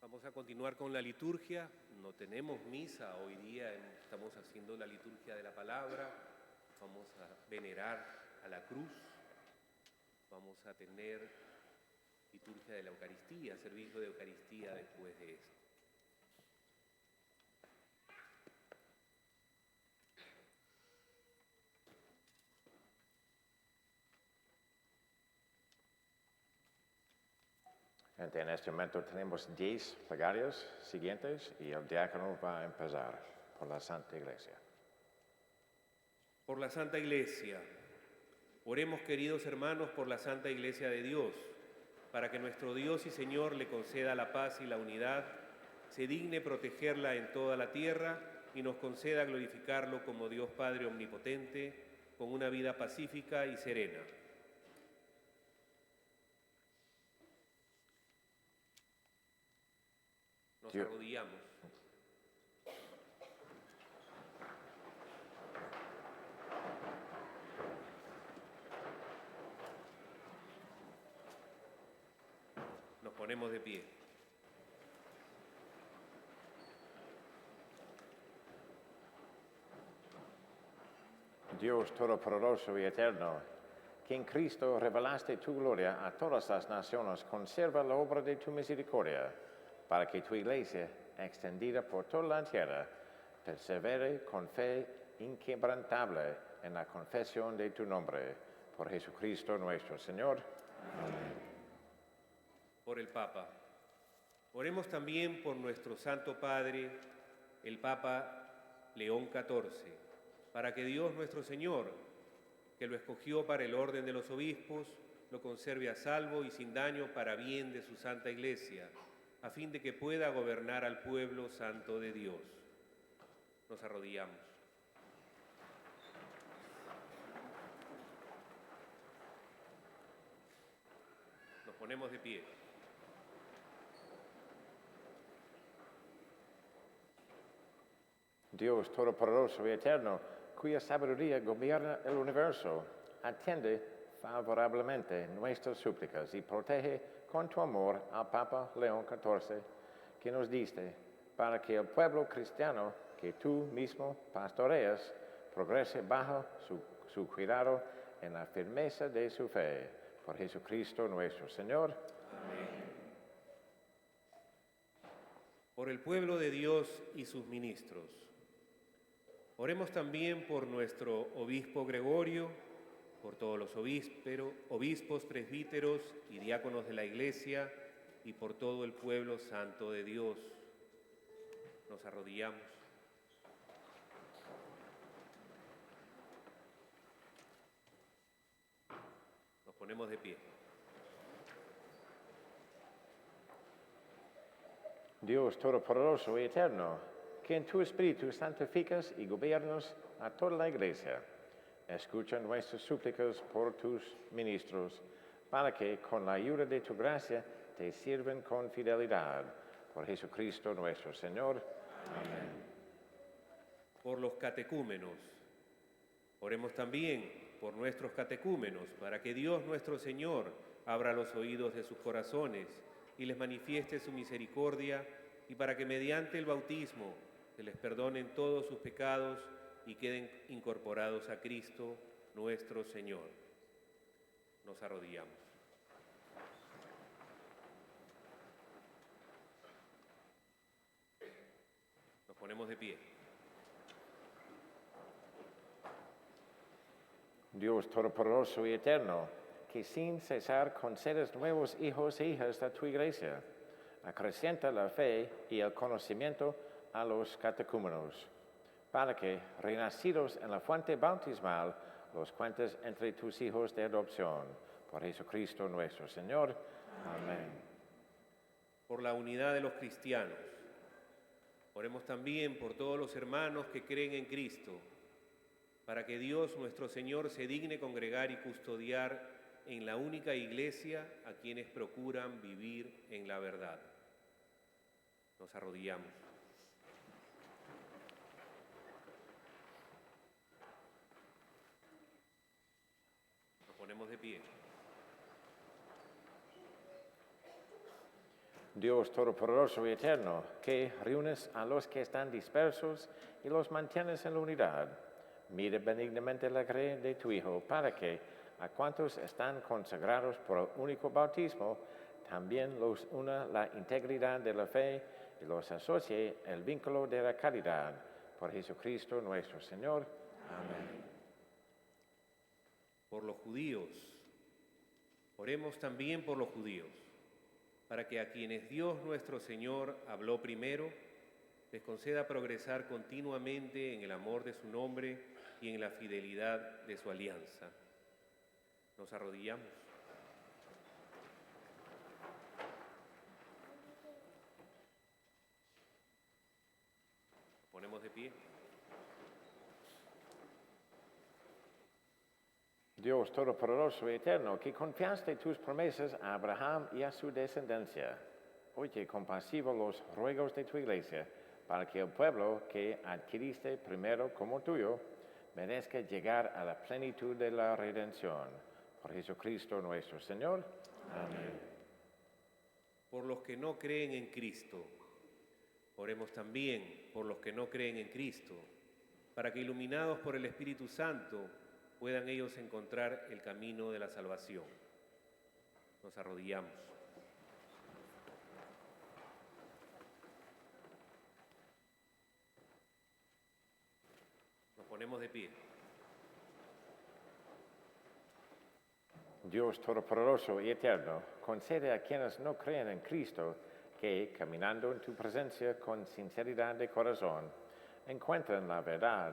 Vamos a continuar con la liturgia. No tenemos misa hoy día, estamos haciendo la liturgia de la palabra. Vamos a venerar a la cruz. Vamos a tener liturgia de la Eucaristía, servicio de Eucaristía después de esto. En este momento tenemos 10 plegarias siguientes y el diácono va a empezar por la Santa Iglesia. Por la Santa Iglesia. Oremos, queridos hermanos, por la Santa Iglesia de Dios, para que nuestro Dios y Señor le conceda la paz y la unidad, se digne protegerla en toda la tierra y nos conceda glorificarlo como Dios Padre Omnipotente, con una vida pacífica y serena. Nos arrodillamos. Nos ponemos de pie. Dios Todopoderoso y Eterno, que en Cristo revelaste tu gloria a todas las naciones, conserva la obra de tu misericordia, para que tu Iglesia, extendida por toda la tierra, persevere con fe inquebrantable en la confesión de tu nombre. Por Jesucristo nuestro Señor. Amén. Por el Papa. Oremos también por nuestro Santo Padre, el Papa León XIV, para que Dios nuestro Señor, que lo escogió para el orden de los obispos, lo conserve a salvo y sin daño para bien de su Santa Iglesia, a fin de que pueda gobernar al pueblo santo de Dios. Nos arrodillamos. Nos ponemos de pie. Dios Todopoderoso y Eterno, cuya sabiduría gobierna el universo, atiende favorablemente nuestras súplicas y protege con tu amor al Papa León XIV, que nos diste, para que el pueblo cristiano que tú mismo pastoreas progrese bajo su cuidado en la firmeza de su fe. Por Jesucristo nuestro Señor. Amén. Por el pueblo de Dios y sus ministros. Oremos también por nuestro obispo Gregorio, por todos los obispos, presbíteros y diáconos de la Iglesia y por todo el pueblo santo de Dios. Nos arrodillamos. Nos ponemos de pie. Dios Todopoderoso y Eterno, que en tu Espíritu santificas y gobiernas a toda la Iglesia, escucha nuestras súplicas por tus ministros, para que con la ayuda de tu gracia te sirvan con fidelidad. Por Jesucristo nuestro Señor. Amén. Por los catecúmenos. Oremos también por nuestros catecúmenos, para que Dios nuestro Señor abra los oídos de sus corazones y les manifieste su misericordia, y para que mediante el bautismo se les perdonen todos sus pecados y queden incorporados a Cristo nuestro Señor. Nos arrodillamos. Nos ponemos de pie. Dios Todopoderoso y Eterno, que sin cesar concedes nuevos hijos e hijas a tu Iglesia, acrecienta la fe y el conocimiento a los catecúmenos, para que, renacidos en la fuente bautismal, los cuentes entre tus hijos de adopción. Por Jesucristo nuestro Señor. Amén. Por la unidad de los cristianos. Oremos también por todos los hermanos que creen en Cristo, para que Dios nuestro Señor se digne congregar y custodiar en la única Iglesia a quienes procuran vivir en la verdad. Nos arrodillamos. Nos ponemos de pie. Dios Todopoderoso y Eterno, que reúnes a los que están dispersos y los mantienes en la unidad, mira benignamente la creencia de tu Hijo, para que a cuantos están consagrados por el único bautismo, también los una la integridad de la fe y los asocie el vínculo de la caridad. Por Jesucristo nuestro Señor. Amén. Por los judíos. Oremos también por los judíos, para que a quienes Dios nuestro Señor habló primero, les conceda progresar continuamente en el amor de su nombre y en la fidelidad de su alianza. Nos arrodillamos. Nos ponemos de pie. Dios Todopoderoso y Eterno, que confiaste tus promesas a Abraham y a su descendencia, oye compasivo los ruegos de tu Iglesia, para que el pueblo que adquiriste primero como tuyo, merezca llegar a la plenitud de la redención. Por Jesucristo nuestro Señor. Amén. Por los que no creen en Cristo. Oremos también por los que no creen en Cristo, para que iluminados por el Espíritu Santo puedan ellos encontrar el camino de la salvación. Nos arrodillamos. Nos ponemos de pie. Dios Todopoderoso y Eterno, concede a quienes no creen en Cristo que, caminando en tu presencia con sinceridad de corazón, encuentren la verdad.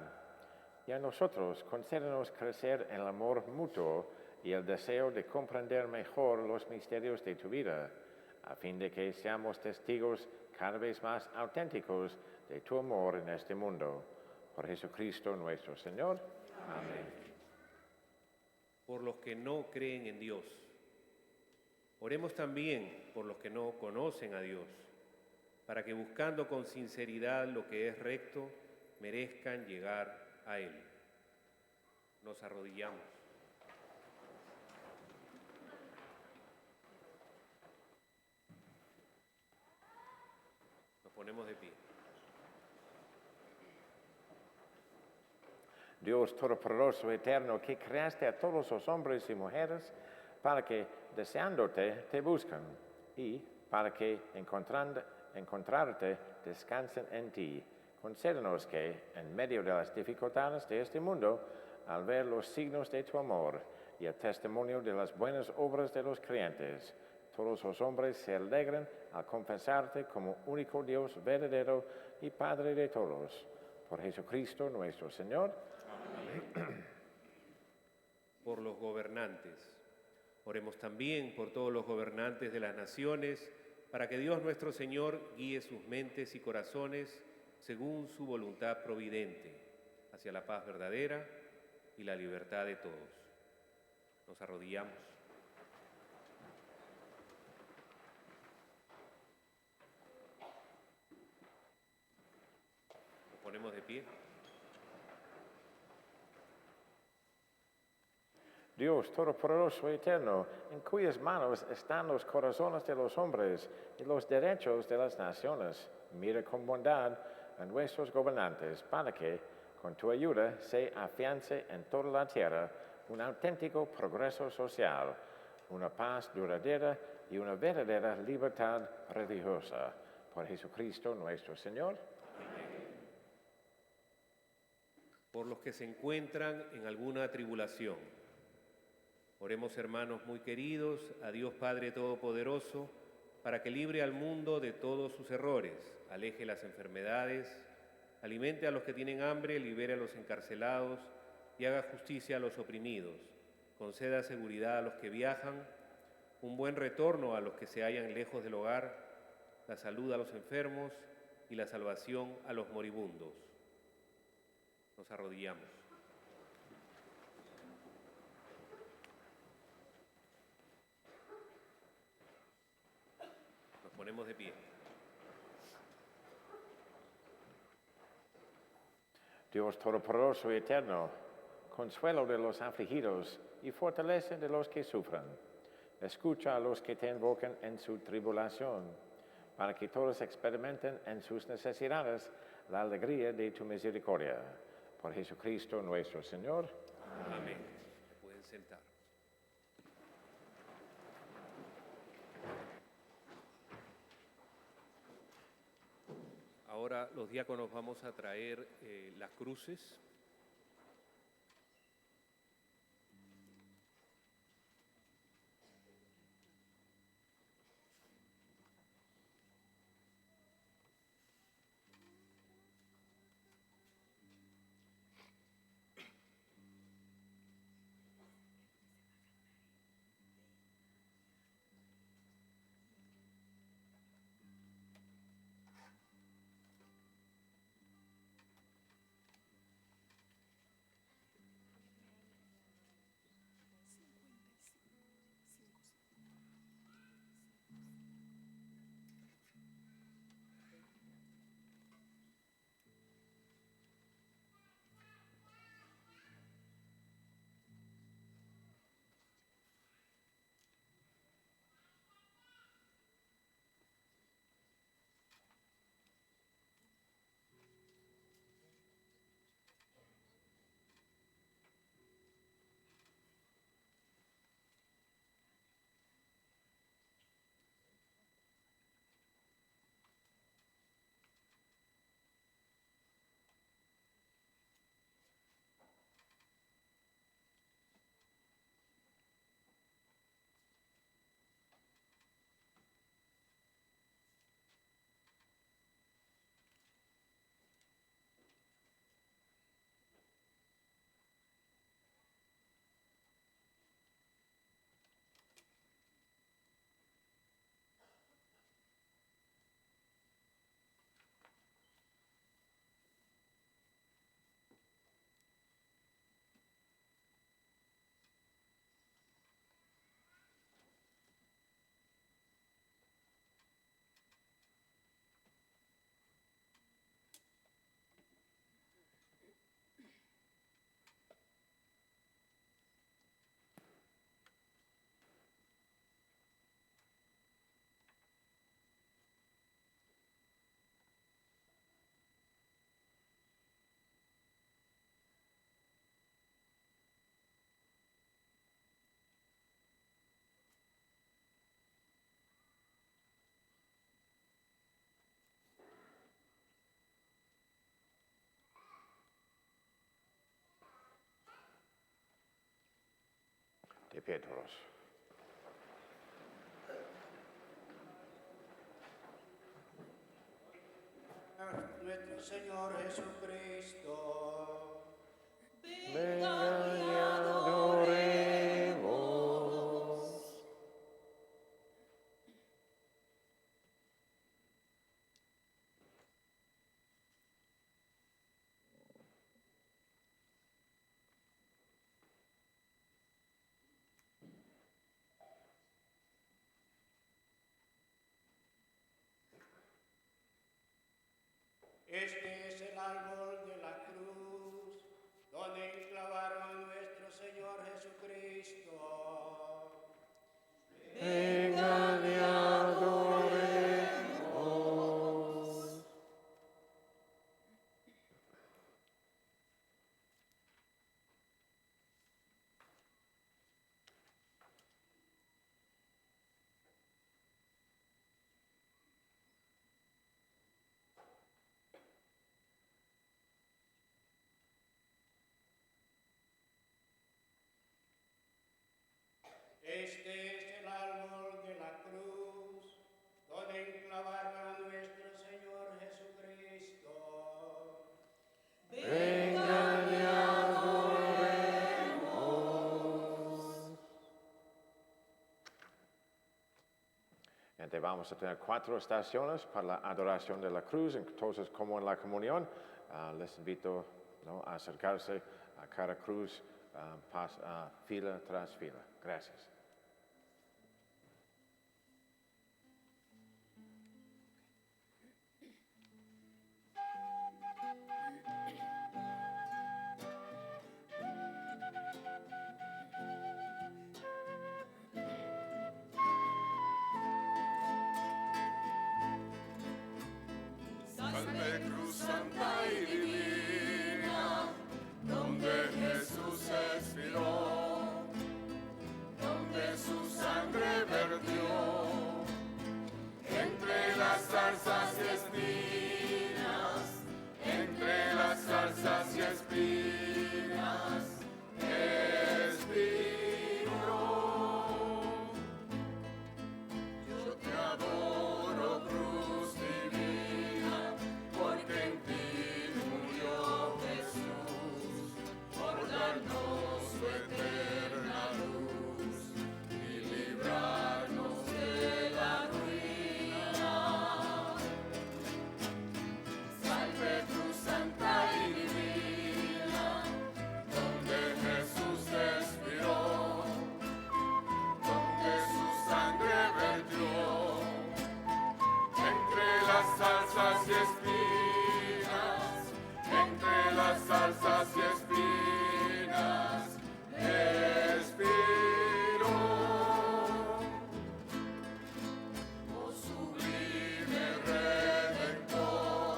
Y a nosotros, concédenos crecer en el amor mutuo y el deseo de comprender mejor los misterios de tu vida, a fin de que seamos testigos cada vez más auténticos de tu amor en este mundo. Por Jesucristo nuestro Señor. Amén. Por los que no creen en Dios. Oremos también por los que no conocen a Dios, para que buscando con sinceridad lo que es recto, merezcan llegar a Él. Nos arrodillamos. Nos ponemos de pie. Dios Todopoderoso Eterno, que creaste a todos los hombres y mujeres para que, deseándote, te buscan y para que, encontrarte, descansen en ti. Concédenos que, en medio de las dificultades de este mundo, al ver los signos de tu amor y el testimonio de las buenas obras de los creyentes, todos los hombres se alegren al confesarte como único Dios verdadero y Padre de todos. Por Jesucristo nuestro Señor. Amén. Por los gobernantes. Oremos también por todos los gobernantes de las naciones, para que Dios nuestro Señor guíe sus mentes y corazones según su voluntad providente, hacia la paz verdadera y la libertad de todos. Nos arrodillamos. Nos ponemos de pie. Dios Todopoderoso y Eterno, en cuyas manos están los corazones de los hombres y los derechos de las naciones, mira con bondad a nuestros gobernantes para que, con tu ayuda, se afiance en toda la tierra un auténtico progreso social, una paz duradera y una verdadera libertad religiosa. Por Jesucristo nuestro Señor. Por los que se encuentran en alguna tribulación. Oremos, hermanos muy queridos, a Dios Padre Todopoderoso, para que libre al mundo de todos sus errores, aleje las enfermedades, alimente a los que tienen hambre, libere a los encarcelados y haga justicia a los oprimidos. Conceda seguridad a los que viajan, un buen retorno a los que se hallan lejos del hogar, la salud a los enfermos y la salvación a los moribundos. Nos arrodillamos. Ponemos de pie. Dios Todopoderoso y Eterno, consuelo de los afligidos y fortaleza de los que sufran, escucha a los que te invocan en su tribulación, para que todos experimenten en sus necesidades la alegría de tu misericordia. Por Jesucristo nuestro Señor. Amén. Se pueden sentar. Ahora los diáconos vamos a traer las cruces. De pie todos. Nuestro Señor Jesucristo. Venga y adoremos. Este es el árbol de la cruz, donde clavaron a nuestro Señor Jesucristo. Vengan y adoremos. Este es el árbol de la cruz, donde clavaron a nuestro Señor Jesucristo. Vengan y adoremos. Entonces vamos a tener 4 estaciones para la adoración de la cruz, entonces como en la comunión, les invito, ¿no?, a acercarse a cada cruz, fila tras fila. Gracias. Salve cruz santa y divina, donde Jesús expiró, donde su sangre vertió, entre las zarzas y espinas, entre las zarzas y espinas, expiró. Yo te adoro, cruz divina, porque en ti murió Jesús, por darnos su eterna luz y librarnos de la ruina. Salve cruz santa y divina, donde Jesús expiró, donde su sangre vertió, entre las zarzas y espinas, entre las zarzas y espinas, expiró. Oh sublime Redentor,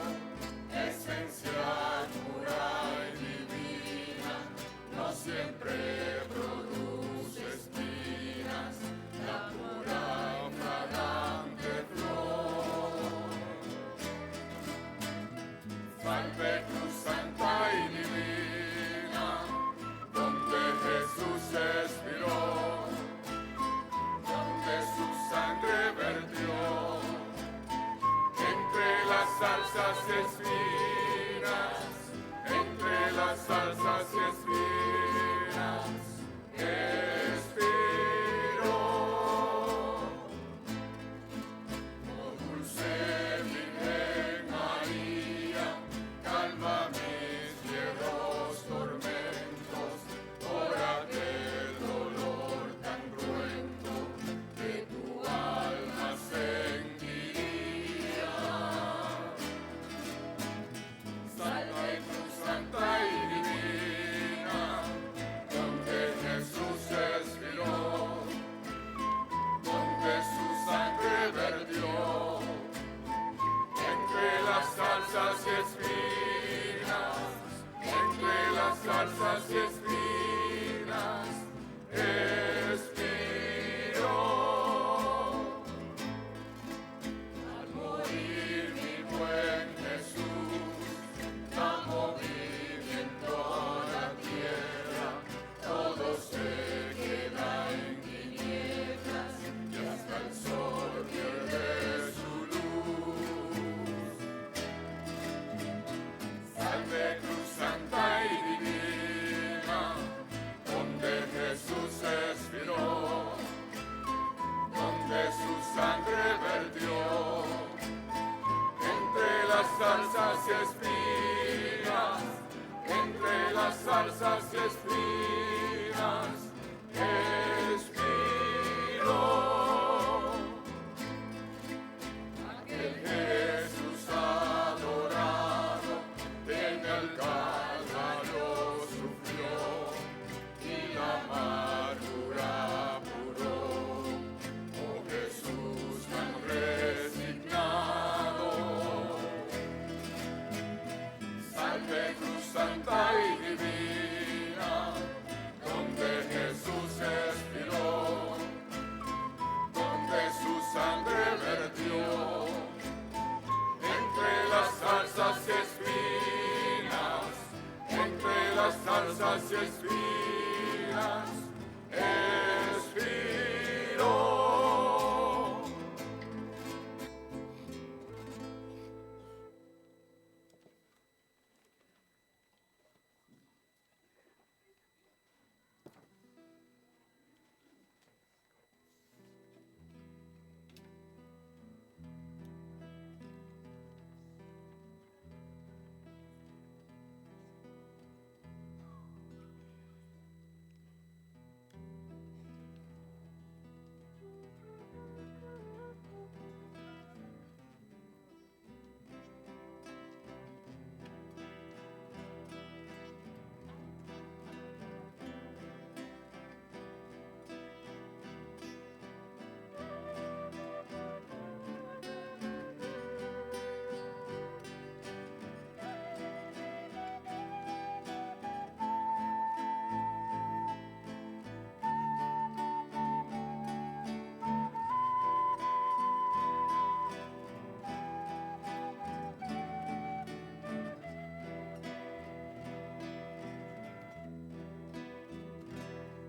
esencia pura y divina, no siempre produce espinas, la pura fragante flor. Salve cruz santa y divina, donde Jesús expiró, donde su sangre vertió, entre las zarzas y espinas, entre las zarzas y espinas, expiró. Oh dulce Virgen María, calma mis fieros tormentos, por aquel dolor tan cruento que tu alma sentiría. Salve cruz santa y divina, donde Jesús expiró, donde su sangre vertió, entre las zarzas y espinas, entre las zarzas y espinas, expiró. Al morir mi buen Jesús, da movimiento a la tierra, todo se queda en tinieblas y hasta el sol pierde su luz. Salve cruz santa y divina, donde Jesús expiró, donde su sangre vertió, entre las zarzas y espinas, entre las zarzas y espinas, expiró. Aquel Jesús adorado, apenas expiró.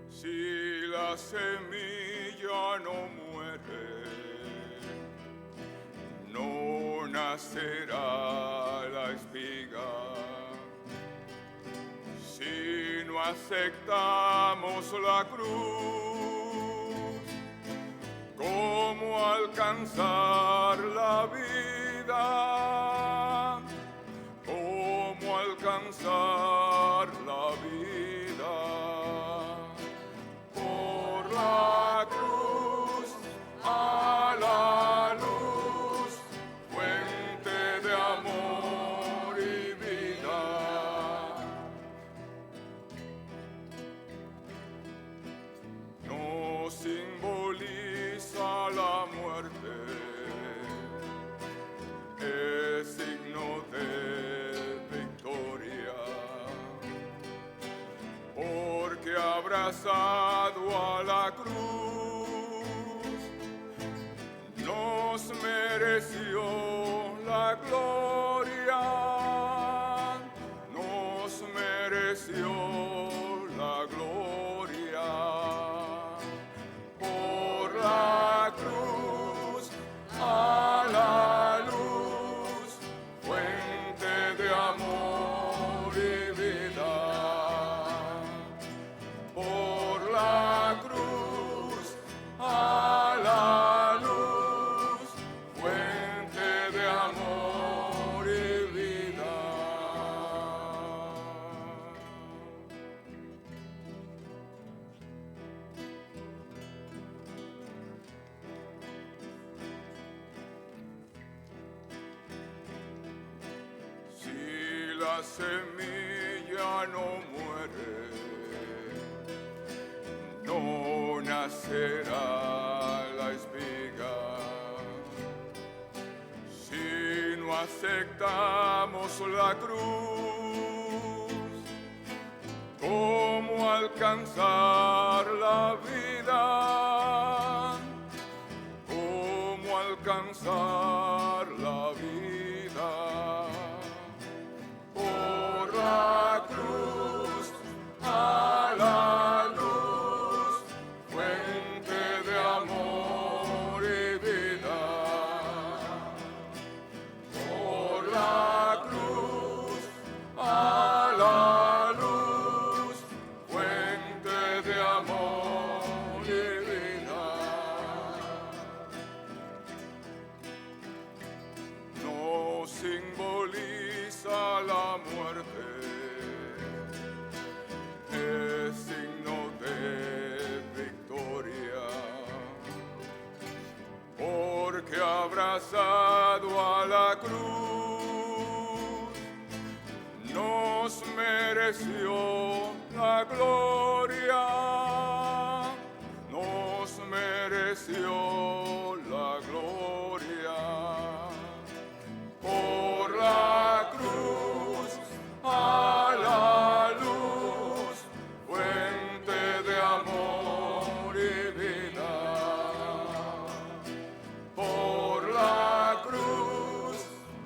Si la semilla no muere, no nacerá la espiga. Si no aceptamos la cruz, ¿cómo alcanzar la vida? ¿Cómo alcanzar la vida? Por la cruz a la luz, fuente de amor y vida. No simboliza la muerte, es signo de victoria, porque abrazado a la cruz nos mereció la gloria, nos mereció la gloria. Por la cruz a la luz, fuente de amor y vida. Por la cruz a la luz, fuente de amor y vida. Si la semilla no muere, no nacerá la espiga. Si no aceptamos la cruz, ¿cómo alcanzar la vida? ¿Cómo alcanzar la vida? Por la cruz a la luz, fuente de amor y vida. Por la cruz a la luz, fuente de amor y vida. No simboliza la muerte, es signo de victoria, porque abrazado a la cruz nos mereció la gloria, nos mereció la gloria. Por la cruz a la luz, fuente de amor y vida. Por la cruz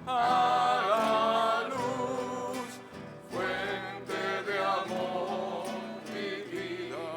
a la luz, fuente de amor y vida.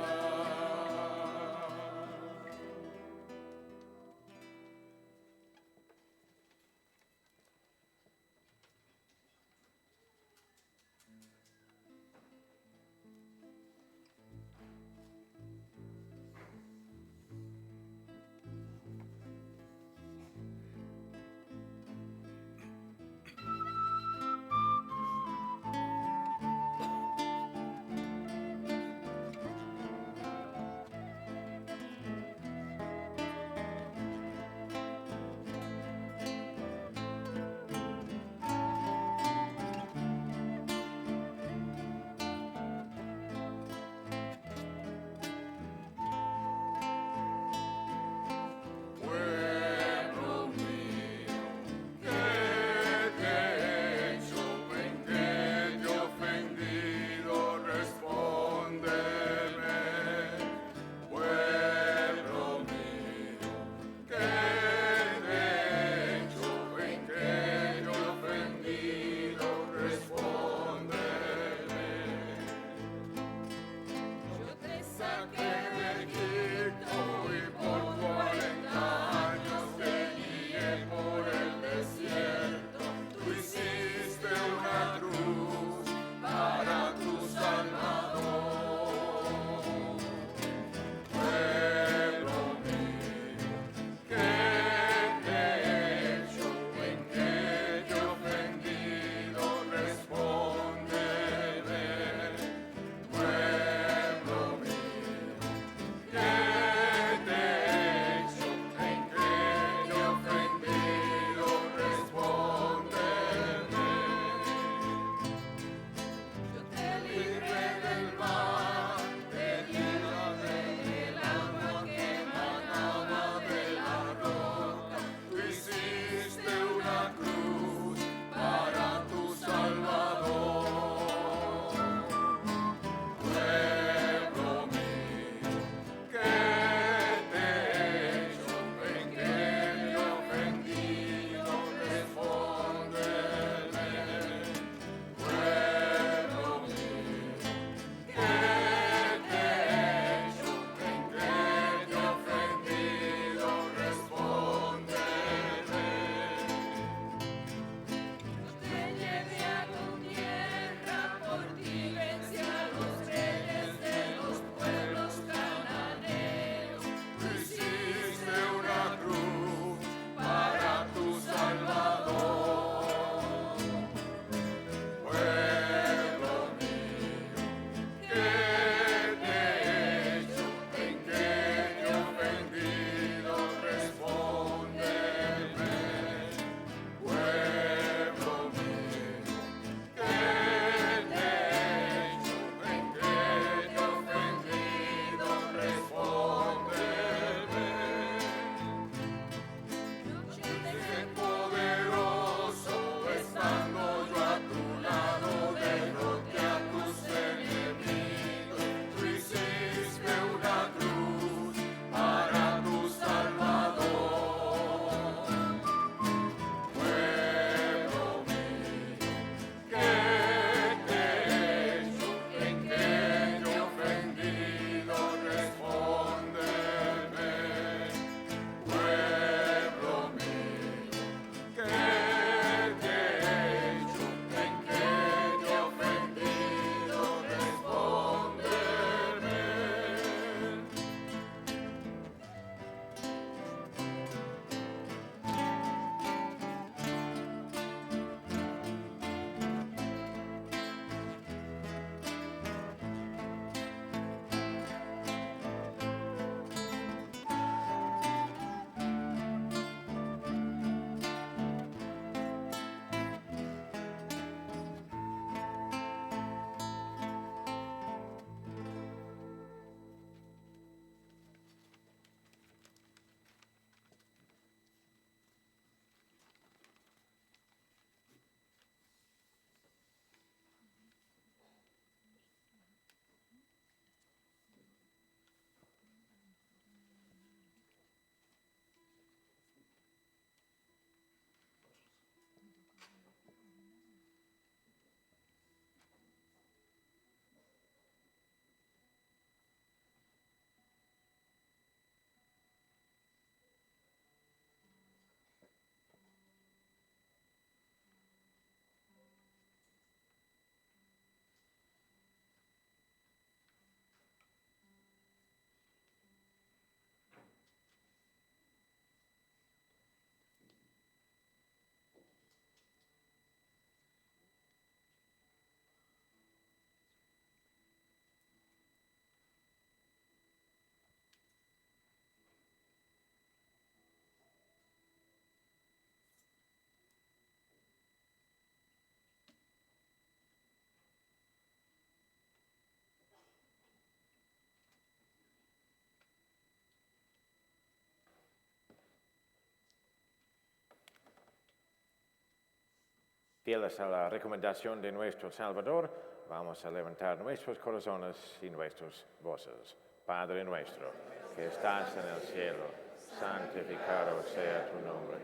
Fieles a la recomendación de nuestro Salvador, vamos a levantar nuestros corazones y nuestras voces. Padre nuestro, que estás en el cielo, santificado sea tu nombre.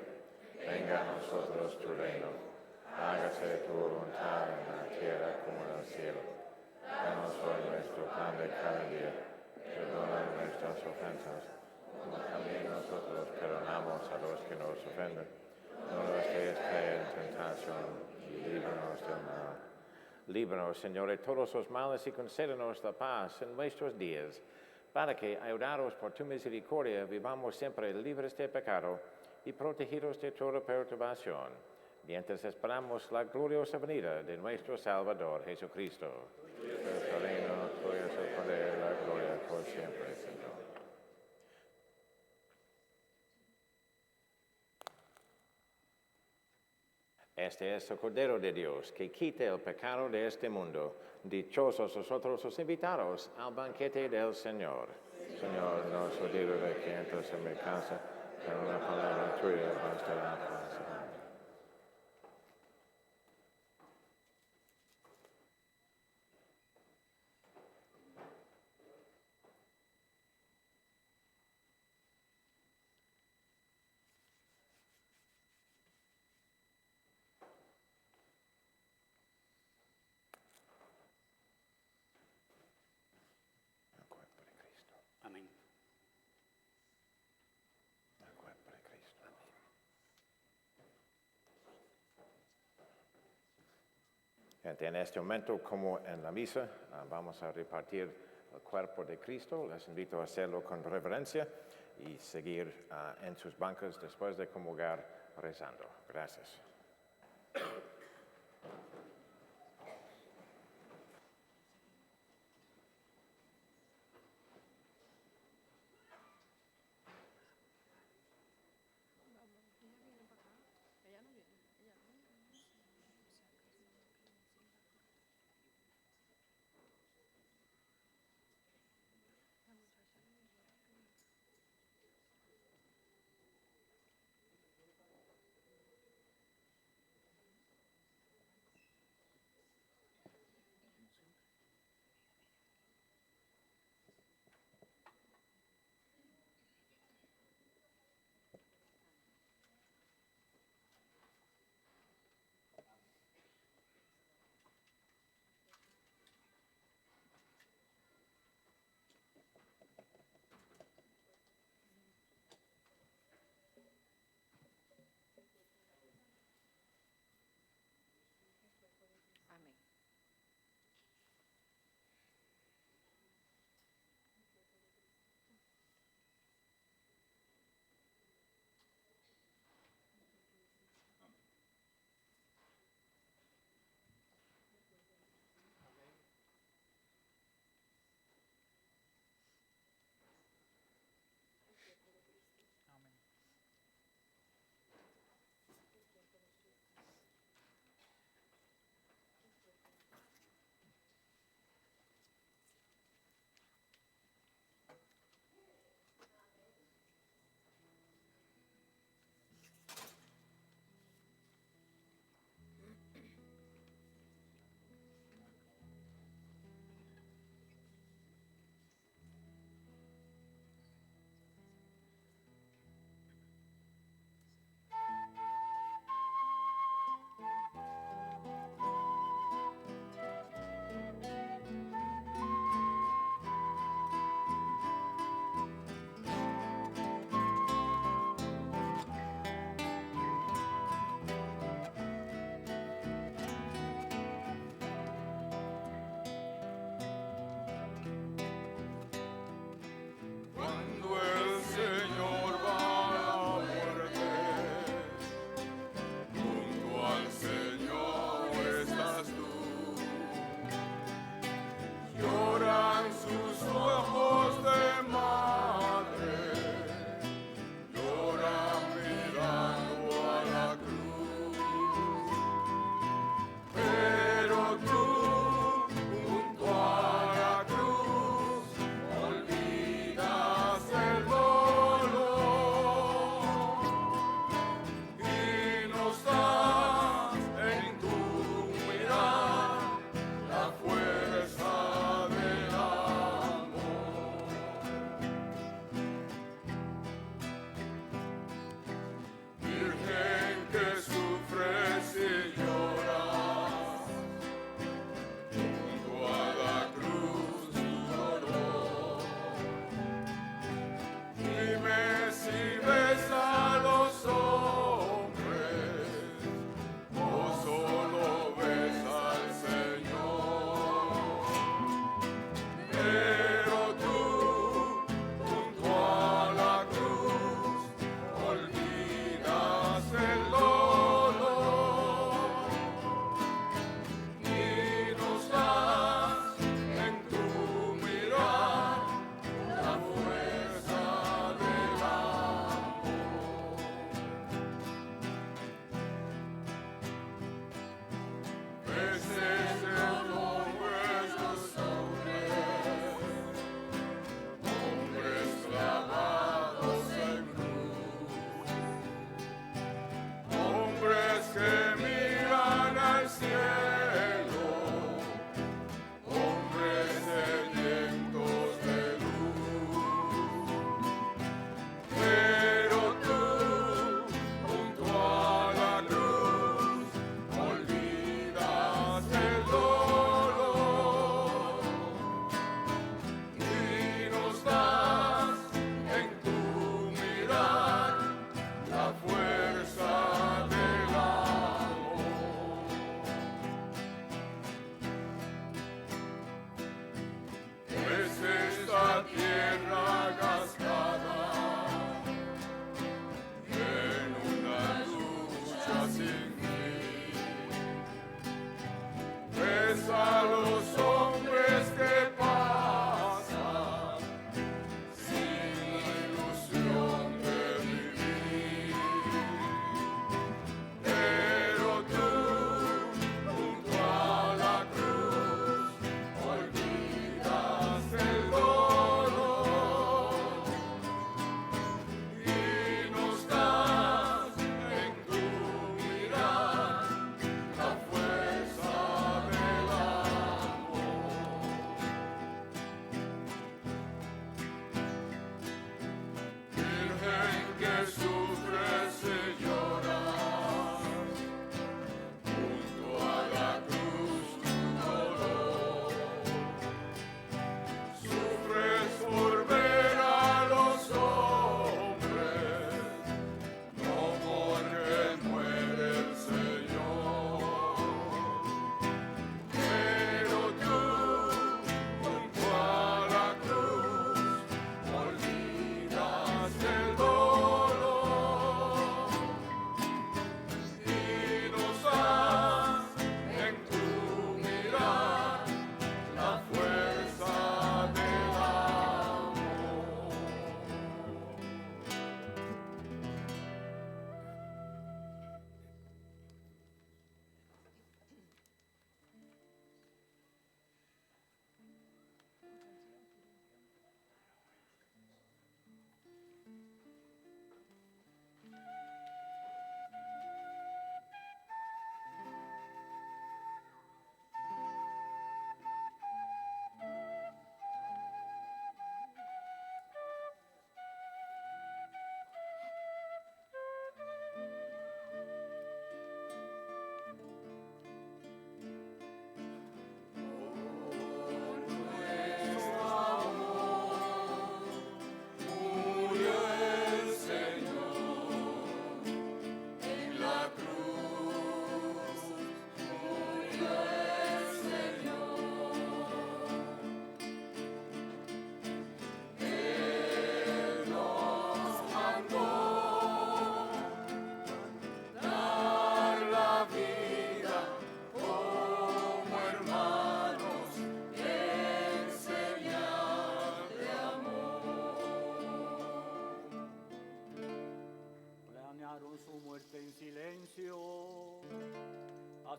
Venga a nosotros tu reino. Hágase tu voluntad en la tierra como en el cielo. Danos hoy nuestro pan de cada día. Perdona nuestras ofensas, como también nosotros perdonamos a los que nos ofenden. No nos dejes caer en tentación y líbranos del mal. Líbranos, Señor, de todos los males y concédenos la paz en nuestros días, para que, ayudados por tu misericordia, vivamos siempre libres de pecado y protegidos de toda perturbación, mientras esperamos la gloriosa venida de nuestro Salvador Jesucristo. Tuyo es el reino, tuyo es el poder y la gloria por siempre, Señor. Este es el Cordero de Dios, que quita el pecado de este mundo. Dichosos vosotros los invitados al banquete del Señor. Señor, no os olvido de que entres en mi casa, pero una palabra tuya bastará para salvarme. Amén. El cuerpo de Cristo. Gente, en este momento, como en la misa, vamos a repartir el cuerpo de Cristo. Les invito a hacerlo con reverencia y seguir en sus bancas después de comulgar rezando. Gracias.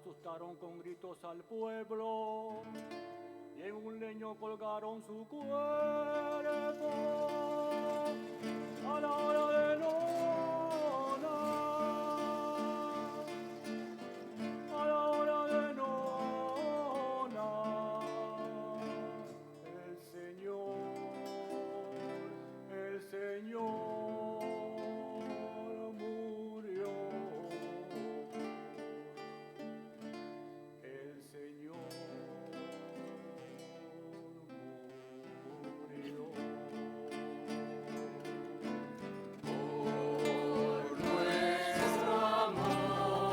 asustaron con gritos al pueblo y en un leño colgaron su cuerpo. A la hora de nona, a la hora de nona, el Señor murió. El Señor murió. Por nuestro amor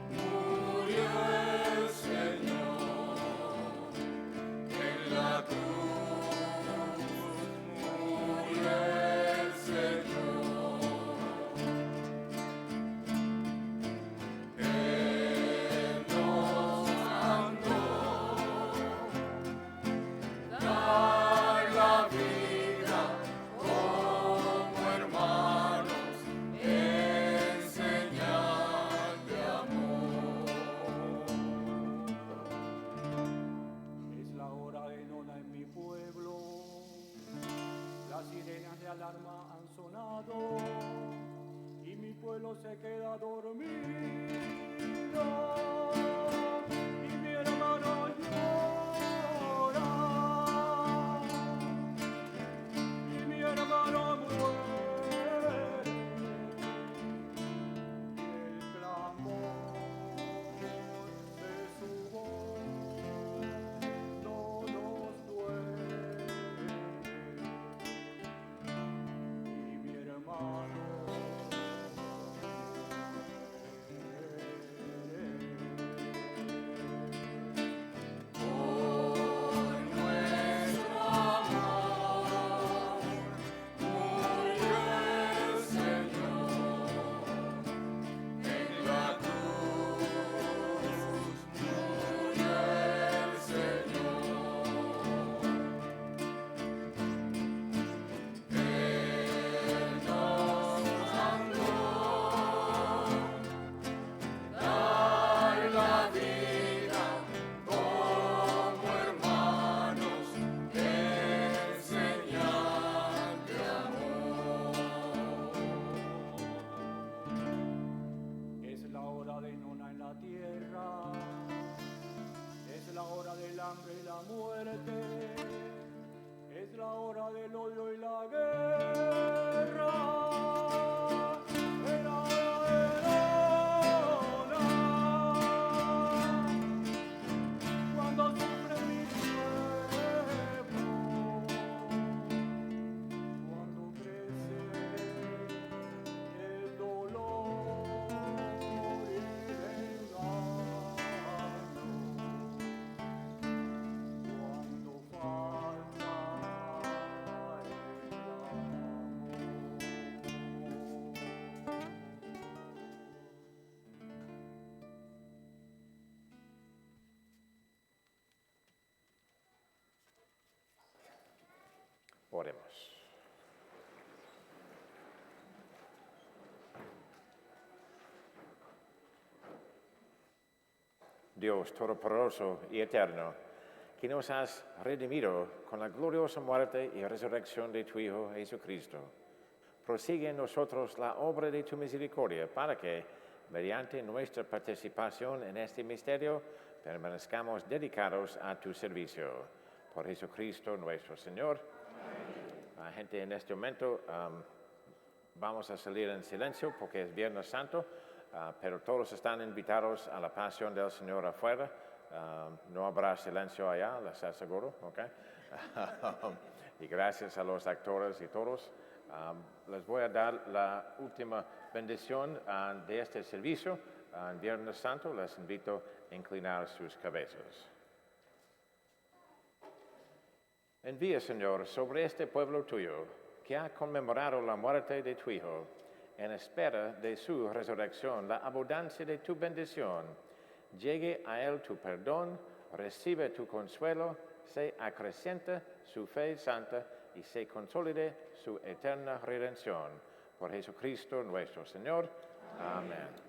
murió el Señor en la cruz, murió el Señor. Él nos mandó dar la vida como hermanos en señal de amor. Es la hora de nona en mi pueblo, las sirenas de alarma han sonado y mi pueblo se queda dormido y mi hermano llora y mi hermano muere y el clamor de su voz no nos duele y mi hermano Por nuestro amor murió el Señor en la cruz, murió el Señor. Él nos mandó dar la vida como hermanos en señal de amor. Es la hora de nona en la tierra, es la hora del hambre y la muerte, es la hora del odio y la guerra. Es la hora de nona, cuando sufre mi pueblo, cuando crece el dolor y el engaño, cuando falta el Oremos. Dios Todopoderoso y Eterno, que nos has redimido con la gloriosa muerte y resurrección de tu Hijo Jesucristo, prosigue en nosotros la obra de tu misericordia para que, mediante nuestra participación en este misterio, permanezcamos dedicados a tu servicio. Por Jesucristo nuestro Señor. Gente, en este momento vamos a salir en silencio porque es Viernes Santo, pero todos están invitados a la pasión del Señor afuera. No habrá silencio allá, les aseguro, ¿ok? Y gracias a los actores y todos. Les voy a dar la última bendición de este servicio en Viernes Santo. Les invito a inclinar sus cabezas. Envía, Señor, sobre este pueblo tuyo, que ha conmemorado la muerte de tu Hijo, en espera de su resurrección, la abundancia de tu bendición. Llegue a él tu perdón, recibe tu consuelo, se acreciente su fe santa y se consolide su eterna redención. Por Jesucristo nuestro Señor. Amén.